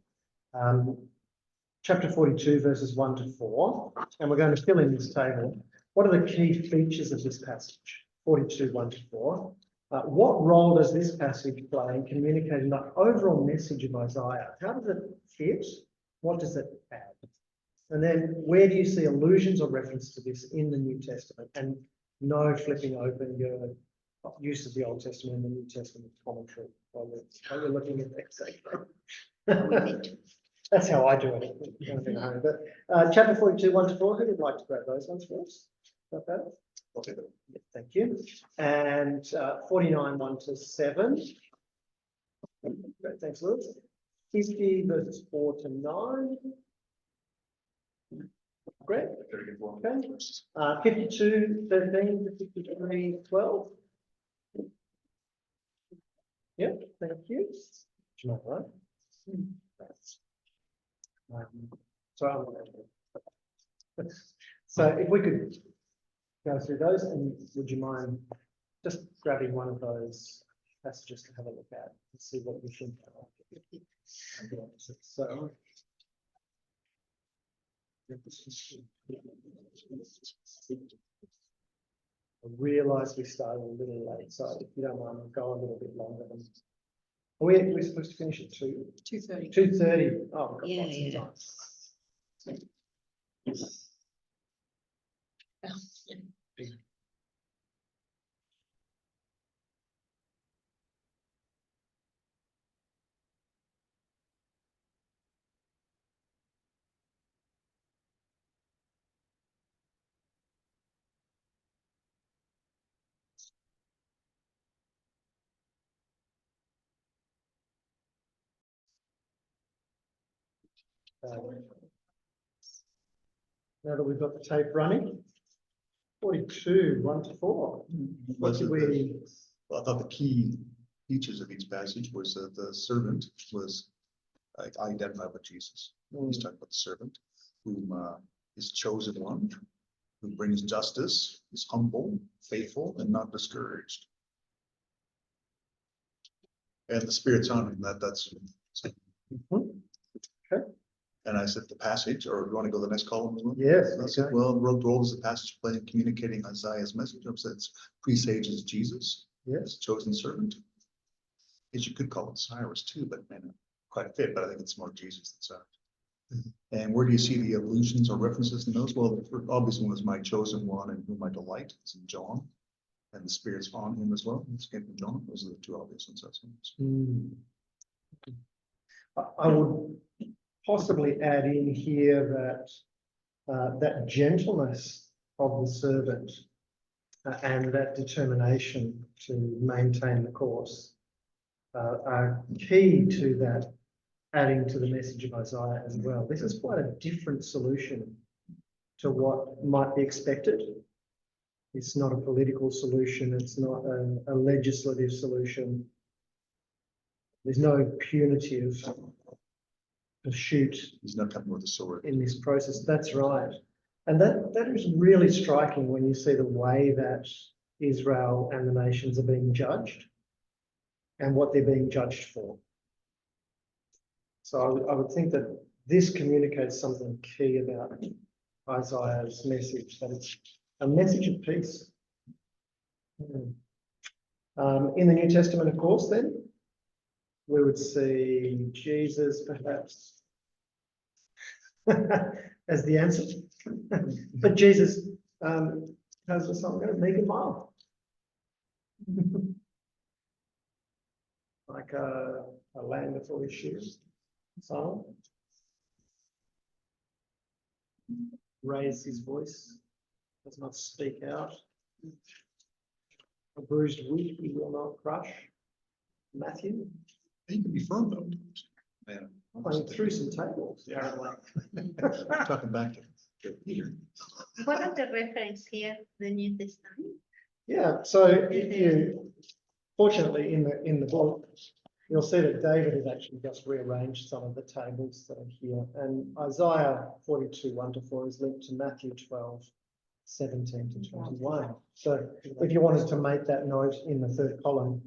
Chapter 42, verses 1 to 4, and we're going to fill in this table. What are the key features of this passage? 42, 1 to 4. What role does this passage play in communicating the overall message of Isaiah? How does it fit? What does it add? And then where do you see allusions or reference to this in the New Testament? And no flipping open your use of the Old Testament and the New Testament commentary while you're looking at that. That's how I do it. But chapter 42, 1 to 4, who would like to grab those ones for us? Got that? Okay. Yeah, thank you. And 49, 1 to 7. Great, thanks, Lewis. 50, verses 4 to 9. Great. Okay. 52, 13 to 53, 12. Yeah, thank you. Right. So if we could go through those, and would you mind just grabbing one of those passages to have a look at and see what you think? So I realise we started a little late, so if you don't mind, we'll go a little bit longer than. We're supposed to finish at 2:30. 2:30. Oh, we've got Yeah, lots yeah. of time. Yeah. Now that we've got the tape running, 42, 1 to 4. What did we? Well, I thought the key features of each passage was that the servant was identified with Jesus. He's talking about the servant, whom is chosen one, who brings justice, is humble, faithful, and not discouraged. And the Spirit's on him. That's. Okay. And I said the passage, or do you want to go to the next column? Yes. I said, well, what role does the passage play in communicating Isaiah's message? I said it's presages Jesus, Yes. chosen servant. As you could call it Cyrus too, but man, quite a fit, but I think it's more Jesus than Cyrus. And where do you see the allusions or references in those? Well, the obvious one was my chosen one and whom I delight. It's in John, and the Spirit's on him as well. It's came from John. Those are the two obvious ones. I would possibly add in here that that gentleness of the servant and that determination to maintain the course are key to that adding to the message of Isaiah as well. This is quite a different solution to what might be expected. It's not a political solution. It's not a legislative solution. There's no punitive pursuit He's not coming with a sword. in this process. That's right. And that is really striking when you see the way that Israel and the nations are being judged and what they're being judged for. So I would think that this communicates something key about Isaiah's message, that it's a message of peace. In the New Testament, of course, then, we would see Jesus perhaps as the answer. But Jesus, how's the song go? Meek and mild. Like a lamb before his shears. So raise his voice, does not speak out. A bruised wheat he will not crush. Matthew. He can be firm though. Man. I threw some tables. Yeah. Talking back to Peter. What are the reference here, the New Testament? Yeah, so if you, fortunately in the book, you'll see that David has actually just rearranged some of the tables that are here. And Isaiah 42, 1-4 is linked to Matthew 12, 17 to 21. So if you wanted to make that note in the third column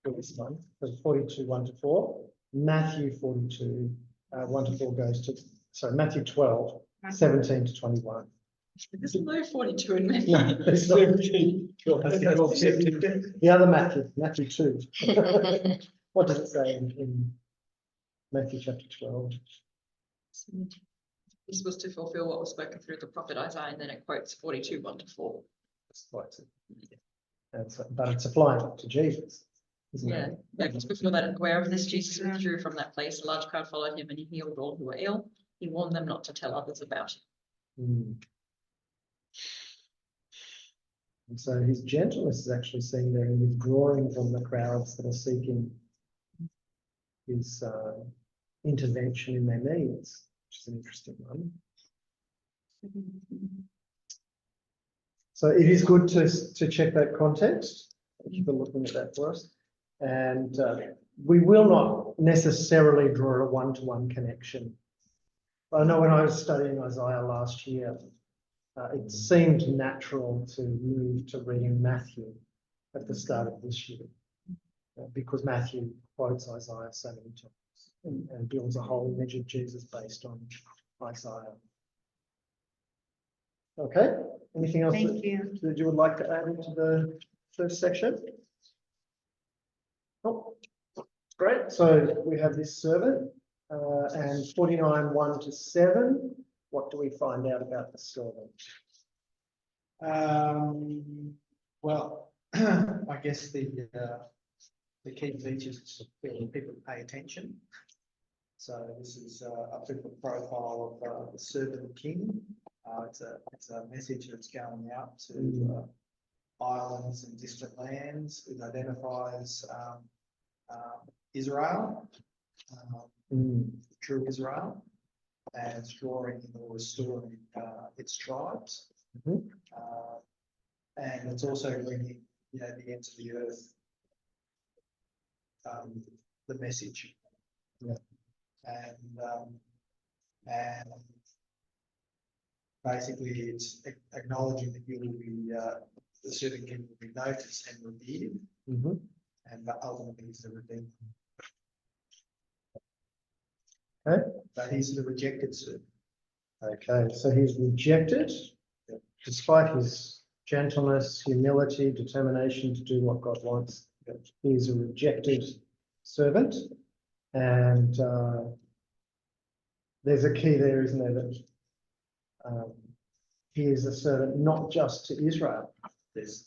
for this one, so 42, 1-4, Matthew 42, 1-4 goes to, sorry, Matthew 12, 17 to 21. There's no 42 in Matthew. No, it's not. The other Matthew, Matthew 2. What does it say in Matthew chapter 12? This was to fulfill what was spoken through the prophet Isaiah, and then it quotes 42, 1-4. That's quite it. But it's applying to Jesus, isn't Yeah, it? because before that, aware of this, Jesus withdrew from that place. A large crowd followed him, and he healed all who were ill. He warned them not to tell others about it. And so his gentleness is actually seen there in withdrawing from the crowds that are seeking his intervention in their needs, which is an interesting one. So it is good to check that context. Thank you for looking at that for us. And we will not necessarily draw a one-to-one connection. I know when I was studying Isaiah last year, it seemed natural to move to reading Matthew at the start of this year, because Matthew quotes Isaiah so many times and builds a whole image of Jesus based on Isaiah. Okay, anything else Thank you. that you would like to add into the first section? Oh, great. So we have this servant and 49, 1-7. What do we find out about the servant? Well, I guess the key features is for people to pay attention. So this is a bit of a profile of the servant king. It's a message that's going out to islands and distant lands. It identifies Israel, true Israel, as drawing or restoring its tribes. And it's also bringing, the ends of the earth, the message. And basically it's acknowledging that you will be, the servant king will be noticed and revered, and ultimately is the redeemer. Okay. But he's the rejected servant. Okay, so he's rejected, despite his gentleness, humility, determination to do what God wants. He's a rejected servant, and there's a key there, isn't there, that he is a servant not just to Israel. Yes,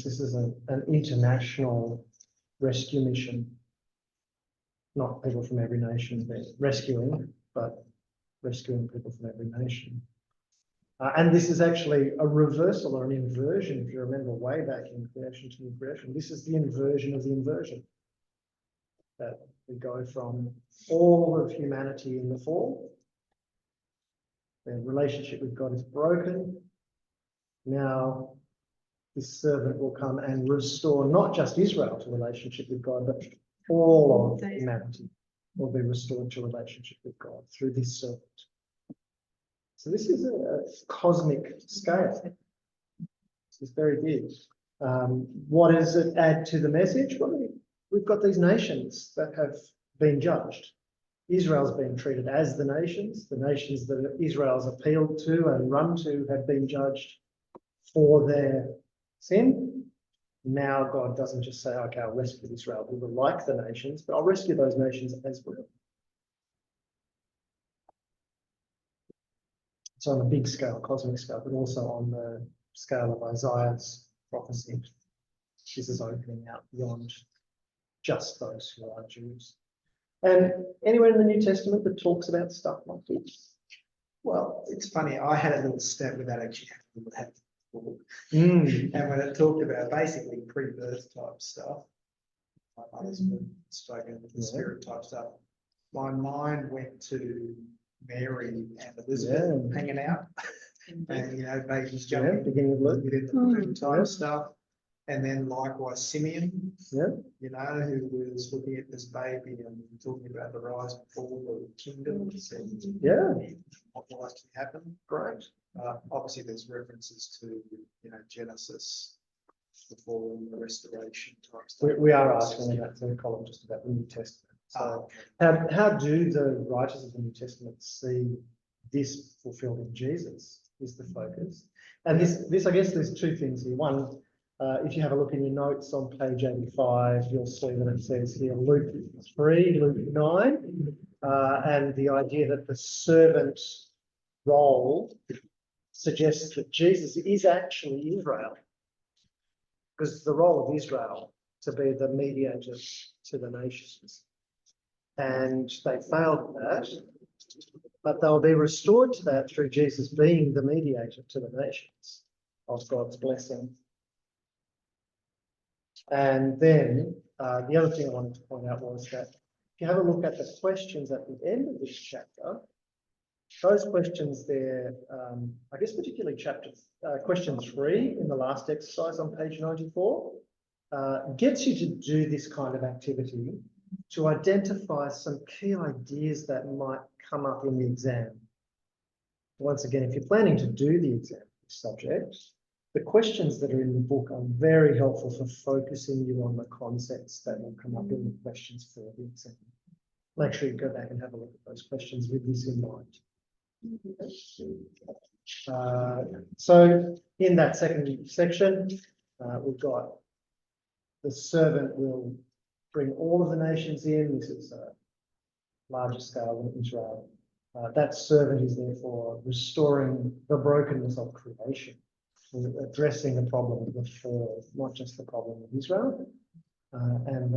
this is an international rescue mission. Not people from every nation they're rescuing, but rescuing people from every nation. And this is actually a reversal or an inversion, if you remember way back in creation to new creation. This is the inversion of the inversion. That We go from all of humanity in the fall. The relationship with God is broken. Now, this servant will come and restore not just Israel to relationship with God, but all of humanity will be restored to relationship with God through this servant. So this is a cosmic scale. This is very big. What does it add to the message? Well, we've got these nations that have been judged. Israel's been treated as the nations. The nations that Israel's appealed to and run to have been judged for their sin. Now God doesn't just say, okay, I'll rescue Israel, who were like the nations, but I'll rescue those nations as well. So on a big scale, cosmic scale, but also on the scale of Isaiah's prophecy. This is opening out beyond just those who are Jews. And anywhere in the New Testament that talks about stuff like this? Well, it's funny, I had a little stab with that actually. And when it talked about basically pre-birth type stuff, my mother's been spoken with the spirit type stuff, my mind went to Mary and Elizabeth hanging out, and you know, babies jumping beginning of Luke. within the type stuff. And then likewise Simeon, you know, who was looking at this baby and talking about the rise and fall of the kingdoms and what will actually happen. Great. Obviously, there's references to, you know, Genesis, the fall and the restoration type stuff. We are asking in that third column just about the New Testament. So how do the writers of the New Testament see this fulfilled in Jesus is the focus. And this I guess there's two things here. One, if you have a look in your notes on page 85, you'll see that it says here Luke 3, Luke 9, and the idea that the servant role suggests that Jesus is actually Israel, because the role of Israel to be the mediator to the nations. And they failed at that, but they'll be restored to that through Jesus being the mediator to the nations of God's blessing. And then the other thing I wanted to point out was that if you have a look at the questions at the end of this chapter, those questions there, I guess particularly question 3 in the last exercise on page 94, gets you to do this kind of activity to identify some key ideas that might come up in the exam. Once again, if you're planning to do the exam subject, the questions that are in the book are very helpful for focusing you on the concepts that will come up in the questions for the exam. Make sure you go back and have a look at those questions with this in mind. So in that second section, we've got the servant will bring all of the nations in. This is a larger scale than Israel. That servant is therefore restoring the brokenness of creation, addressing the problem of the fall, not just the problem of Israel, and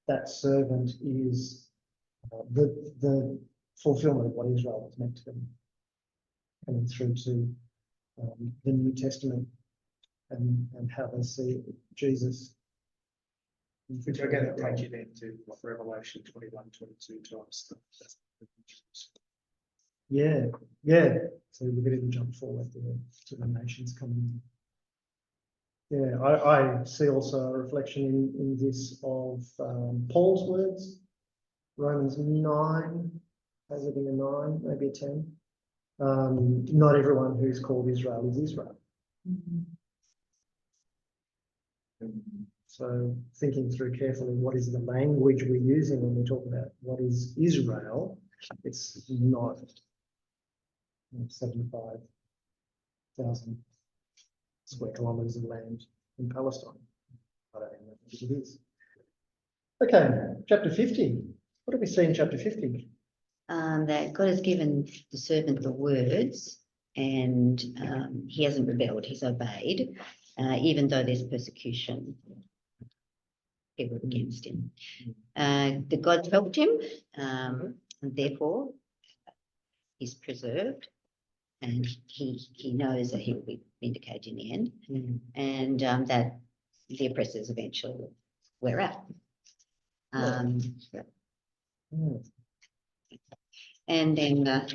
that servant is the fulfillment of what Israel was meant to be, coming through to the New Testament and how they see Jesus. Which I get to take you then to what Revelation 21, 22 type stuff. Yeah. So we're going to jump forward to the nations coming in. Yeah, I see also a reflection in this of Paul's words. Romans 9, has it been a 9, maybe a 10? Not everyone who's called Israel is Israel. So thinking through carefully, what is the language we're using when we talk about what is Israel? It's not 75,000 square kilometres of land in Palestine. I don't even know if it is. Okay, chapter 50. What do we see in chapter 50? That God has given the servant the words, and he hasn't rebelled, he's obeyed, even though there's persecution against him. The God helped him, and therefore he's preserved, and he knows that he will be vindicated in the end, and that the oppressors eventually wear out. Hmm. And then, I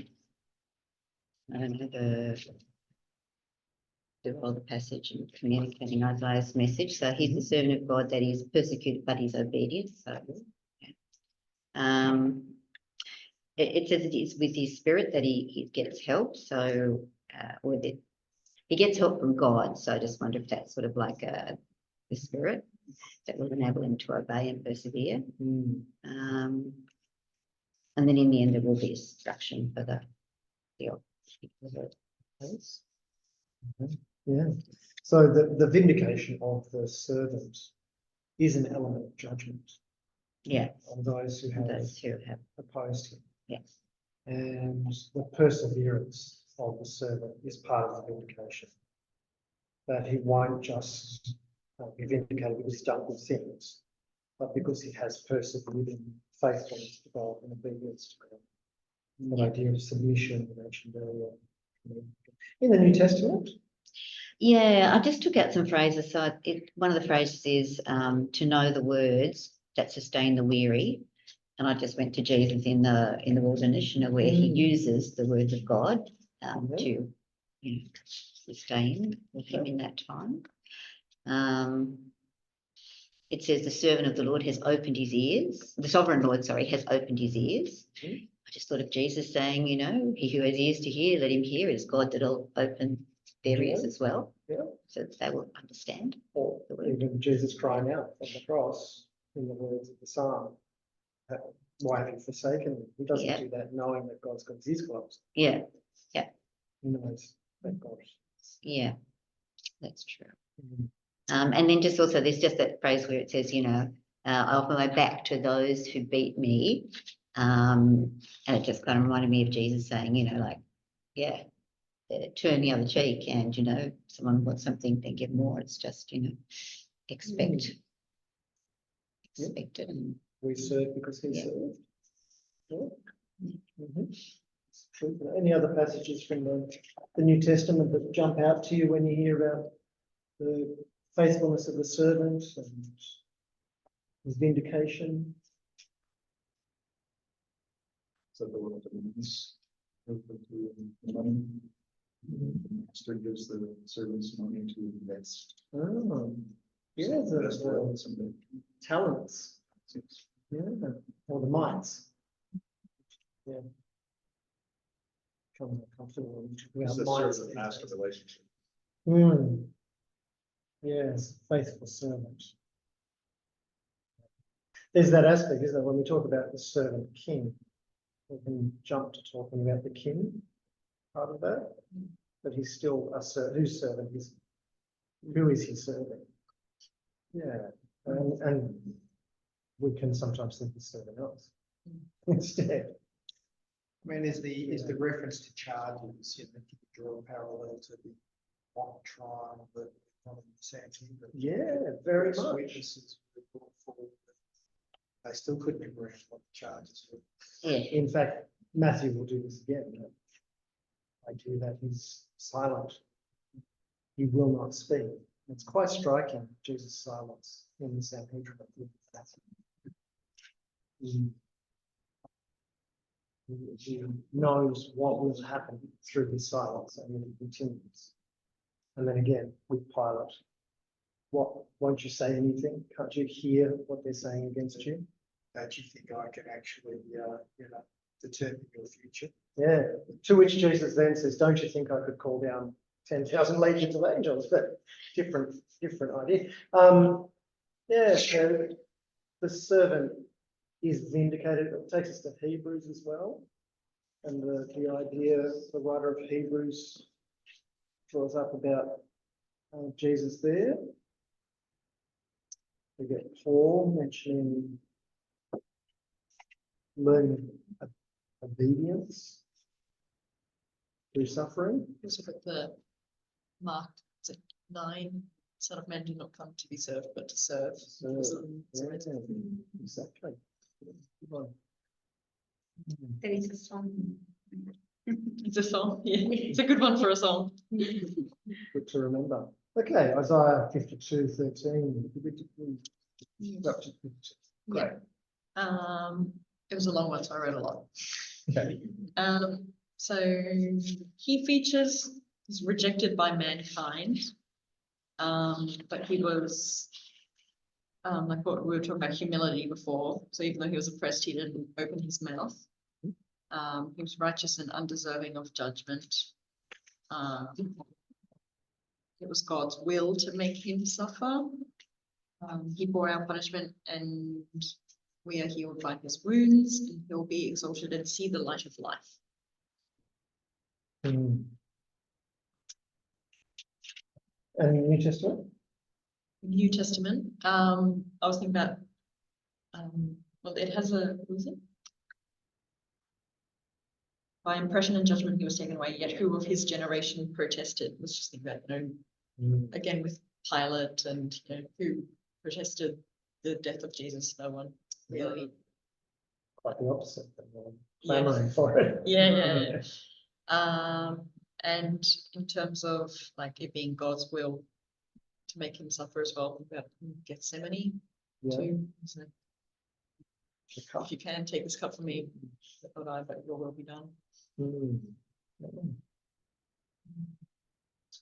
don't know, the role of the passage in communicating Isaiah's message. So he's the servant of God that is persecuted, but he's obedient. So, yeah. It says it's with his spirit that he gets help. So, he gets help from God. So I just wonder if that's sort of like the spirit that will enable him to obey and persevere. And then in the end, there will be instruction for the Yes. Yeah. So the vindication of the servant is an element of judgment yeah, on those who have those who have, opposed him. yeah, And the perseverance of the servant is part of the vindication. That he won't just be vindicated because he's done good things, but because he has persevered in faithfulness to God and obedience to God. The idea of submission you mentioned earlier. In the New Testament, yeah. I just took out some phrases. So one of the phrases is to know the words that sustain the weary, and I just went to Jesus in the wilderness, where he uses the words of God to, sustain with him in that time. It says the servant of the Lord has opened his ears. The sovereign Lord, sorry, has opened his ears. I just thought of Jesus saying, he who has ears to hear, let him hear. It's God that'll open their ears as well. Yeah. So that they will understand. or even Jesus crying out on the cross in the words of the Psalm, why have you forsaken me? He doesn't Yeah. do that knowing that God's got his ears closed. Yeah, He knows that God. yeah, that's true. Mhm. And then just also, there's just that phrase where it says, I offer my back to those who beat me. And it just kind of reminded me of Jesus saying, turn the other cheek, and, someone wants something, then give more. It's just, expect it. And We serve because he Yeah. served. Yeah. Mhm. It's true. Any other passages from the New Testament that jump out to you when you hear about the faithfulness of the servant and his vindication? So the one of the means, the money. The master gives the servants money to invest. Oh, yeah, Invest well, the something. talents, yeah, or the mites. Yeah. Come comfortable when you talk It's about the mites servant these master days. relationship. Yes, faithful servant. There's that aspect, isn't there? When we talk about the servant king, we can jump to talking about the king part of that, but he's still a servant. Whose servant is? Who is he serving? Yeah, and we can sometimes think he's serving us instead. I mean, is the reference to charges, if you draw a parallel to the mock trial that Santee, Yeah, very much. witnesses were brought forward, they still couldn't agree on what the charges were. yeah, In fact, Matthew will do this again. I do that. He's silent. He will not speak. It's quite striking, Jesus' silence in the Sanhedrin. He knows what will happen through his silence, and he continues. And then again, with Pilate, won't you say anything? Can't you hear what they're saying against you? Don't you think I can actually, determine your future? Yeah. To which Jesus then says, don't you think I could call down 10,000 legions of angels? But different idea. So the servant is vindicated. It takes us to Hebrews as well. And the idea, the writer of Hebrews draws up about Jesus there. We get Paul mentioning learning obedience through suffering. Let's look at the Mark 9. Son of Man did not come to be served, but to serve. Yeah, exactly. Good one. There is a song. It's a song. Yeah, it's a good one for a song. Good to remember. Okay, Isaiah 52:13. Great. Yeah. It was a long one, so I read a lot. Okay. So he features is rejected by mankind. But he was, like what we were talking about humility before. So even though he was oppressed, he didn't open his mouth. He was righteous and undeserving of judgment. It was God's will to make him suffer. He bore our punishment and we are healed by his wounds, and he'll be exalted and see the light of life. And New Testament? New Testament, I was thinking about, well, it has a, what is it? By impression and judgment he was taken away, yet who of his generation protested? Let's just think about, again with Pilate and who protested the death of Jesus. No one really. Quite the opposite. Clamoring for it. Yeah. And in terms of like it being God's will to make him suffer as well, about Gethsemane too. So, if you can take this cup from me, but your will be done. That's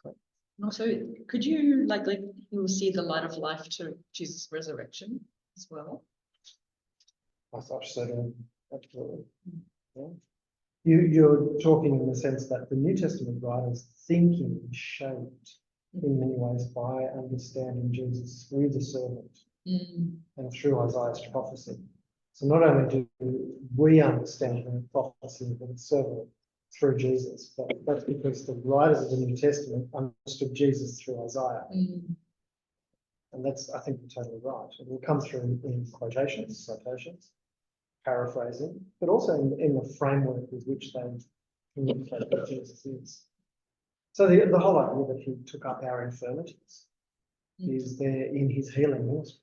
great. And also, could you like you will see the light of life to Jesus' resurrection as well? I thought so. Absolutely. Yeah. You're talking in the sense that the New Testament writers' thinking is shaped in many ways by understanding Jesus through the servant and through Isaiah's prophecy. So not only do we understand the prophecy of the servant through Jesus, but that's because the writers of the New Testament understood Jesus through Isaiah. And that's, I think, totally right. It will come through in quotations, citations, paraphrasing, but also in the framework with which they communicate what Jesus is. So the whole idea that he took up our infirmities is there in his healing ministry.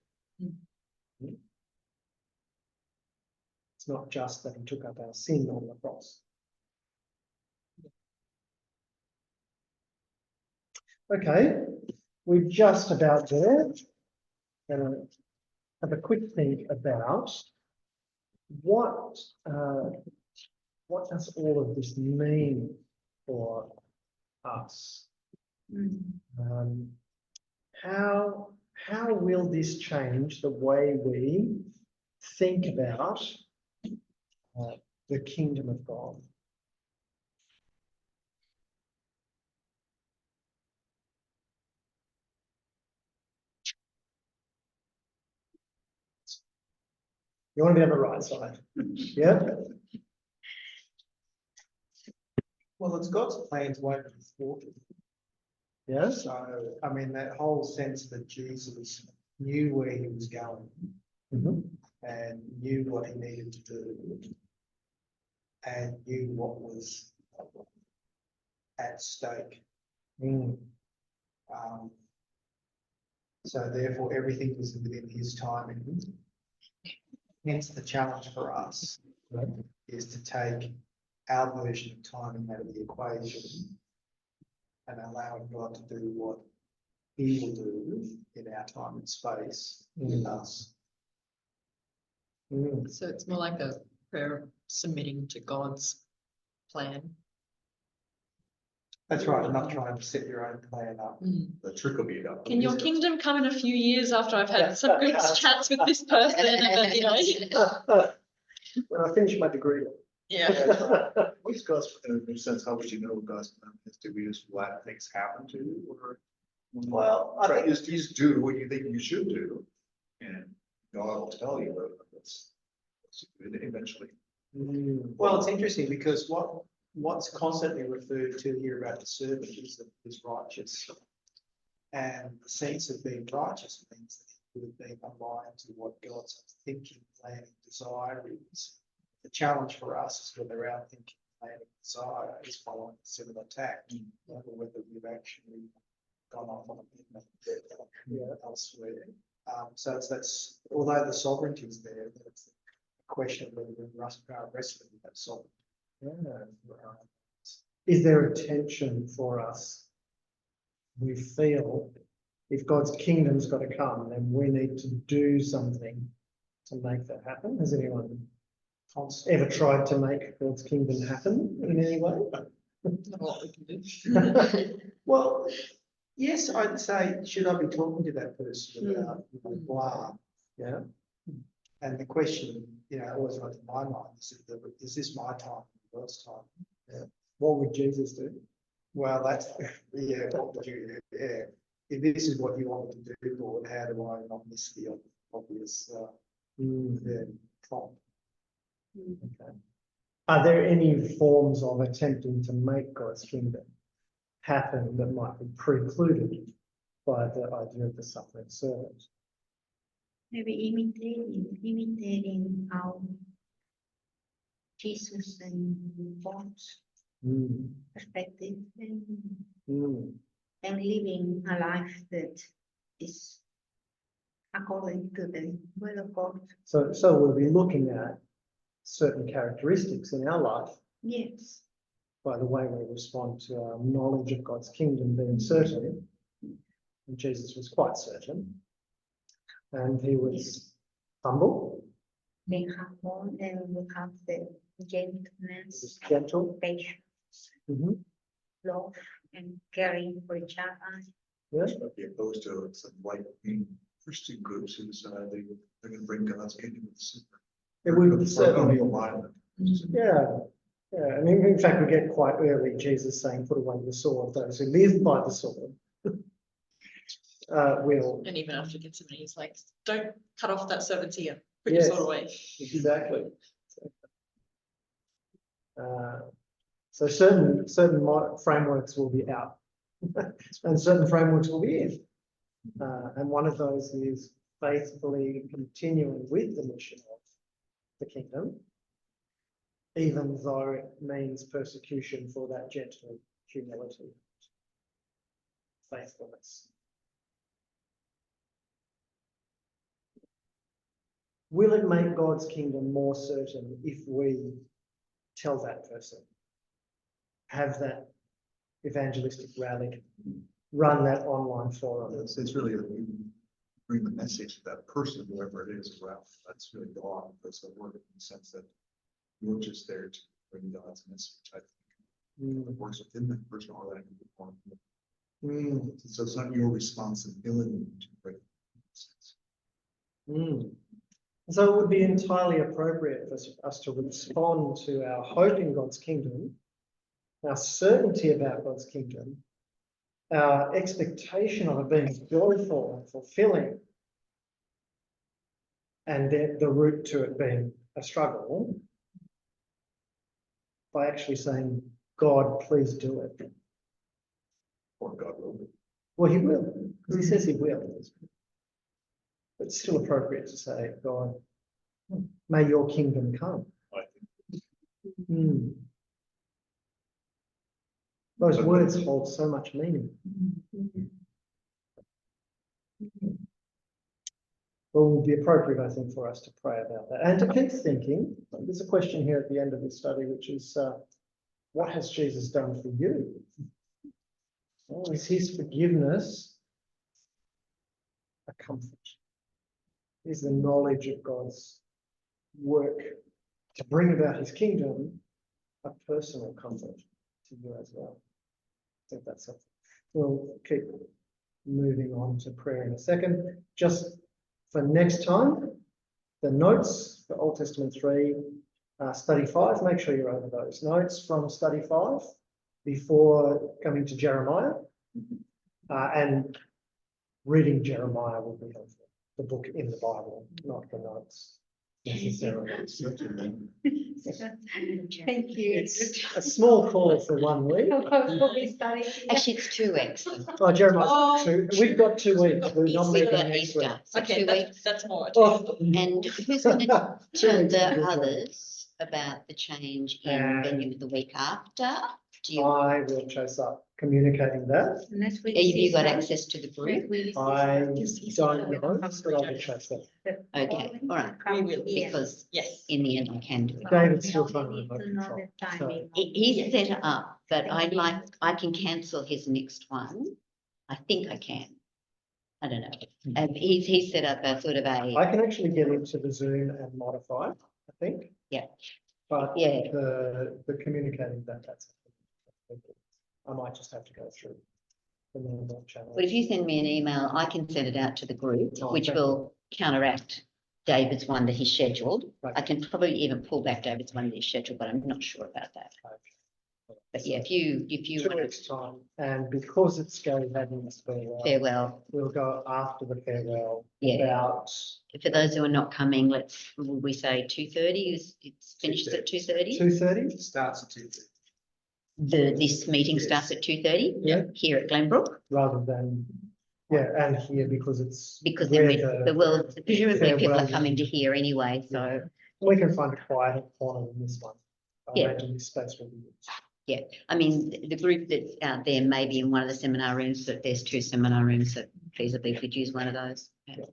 It's not just that he took up our sin on the cross. Okay, we're just about there. Gonna have a quick think about what does all of this mean for us? How will this change the way we think about the kingdom of God? You want to be on the right side, yeah? Well, it's God's plans won't be thwarted. Yeah. So, I mean, that whole sense that Jesus knew where he was going and knew what he needed to do and knew what was at stake. So therefore, everything was within his timing. Hence, the challenge for us is to take our version of timing out of the equation and allowing God to do what he will do in our time and space with us. So it's more like a prayer submitting to God's plan. That's right, not trying to set your own plan up. The trick will be up. Can your kingdom come in a few years after I've had some good chats with this person? And When I finish my degree. Yeah. What's God's, in a sense, how would you know what God's plan is? Do we just let things happen to you, or? Well, I think you just do what you think you should do, and God will tell you, but it's eventually. Well, it's interesting because what's constantly referred to here about the servant is that he's righteous. And the sense of being righteous means that he would have been aligned to what God's thinking, planning, desire is. The challenge for us is whether our thinking, planning, desire is following a similar tack, or whether we've actually gone off on a elsewhere. So that's although the sovereignty is there, it's a question of whether we're wrestling with that sovereignty. Is there a tension for us? We feel if God's kingdom's got to come, then we need to do something to make that happen. Has anyone constant. ever tried to make God's kingdom happen in any way? Not a lot we can do. Well, yes, I'd say, should I be talking to that person about blah? Yeah. And the question, always runs in my mind, is this my time, God's time? What would Jesus do? Well, that's, what would you, if this is what you want me to do, Lord, how do I not miss the obvious, prompt? Okay. Are there any forms of attempting to make God's kingdom happen that might be precluded by the idea of the suffering servant? Maybe imitating how Jesus and God's perspective and living a life that is according to the will of God. So we'll be looking at certain characteristics in our life Yes. by the way we respond to our knowledge of God's kingdom being certain. And Jesus was quite certain. And he was humble. Being humble, and we have the He gentleness, was gentle. patience, love, and caring for each other. Yeah. I'd be opposed to some right-wing Christian groups who decide they're going to bring God's kingdom with the It would certainly. violent. Yeah. Yeah. And in fact, we get quite early Jesus saying, put away the sword. Those who live by the sword will. And even after Gethsemane, he's like, don't cut off that servant's ear, put Yes. your sword away. Exactly. So certain frameworks will be out and certain frameworks will be in. And one of those is faithfully continuing with the mission of the kingdom, even though it means persecution for that gentle humility, faithfulness. Will it make God's kingdom more certain if we tell that person, have that evangelistic rally, run that online forum? It's really bring the message to that person, whoever it is, around. That's really God, because the word in the sense that you're just there to bring God's message. I think it works within that person or that group. So it's not your responsibility to bring the message. So it would be entirely appropriate for us to respond to our hope in God's kingdom, our certainty about God's kingdom, our expectation of it being joyful and fulfilling, and then the route to it being a struggle, by actually saying, God, please do it. Or God will. Well, he will, because he says he will. But it's still appropriate to say, God, may your kingdom come. I think. Those words hold so much meaning. Well, it would be appropriate, I think, for us to pray about that and to keep thinking. There's a question here at the end of this study, which is, what has Jesus done for you? Well, is his forgiveness a comfort? Is the knowledge of God's work to bring about his kingdom a personal comfort to you as well? I think that's something. We'll keep moving on to prayer in a second. Just for next time, the notes for Old Testament 3, study 5, make sure you're over those notes from study 5 before coming to Jeremiah. And reading Jeremiah will be helpful. The book in the Bible, not the notes necessarily. Thank you. It's a small call for 1 week. Actually, it's 2 weeks. Oh, Jeremiah, we've got 2 weeks. We're not We've meeting got next week. Easter, so Okay, 2 weeks. that's more. Oh, And who's going to 2 tell weeks. the others about the change in venue the week after? Do you, I will chase up communicating that. have you got access to the group? I don't know, but I will chase that. Okay, all right. We will, Because yes. in the end, I can do it. David's still trying to remote control. So, He's set up, but I can cancel his next one. I think I can. I don't know. He's set up a sort of I can actually get into the Zoom and modify, I think. But Yeah. the communicating that's. I might just have to go through the normal channel. But if you send me an email, I can send it out to the group, Oh, which thank will counteract David's one that he scheduled. Right. I can probably even pull back David's one that he scheduled, but I'm not sure about that. But yeah, if you 2 want weeks time, and because it's Gary Hadden's farewell, farewell, we'll go after the farewell. Yeah. About, for those who are not coming, would we say 2:30 is, it's finished at 2:30? 2:30, Starts at 2:30. This meeting Yes. starts at 2:30? Yeah. Here at Glenbrook, rather than, and here because it's. because where then presumably people are farewell coming to is. here anyway, so, We can find a quieter corner in this one. I Yeah. imagine this space will be. yeah. I mean, the group that's out there may be in one of the seminar rooms, but there's 2 seminar rooms that feasibly could use one of those. Yeah.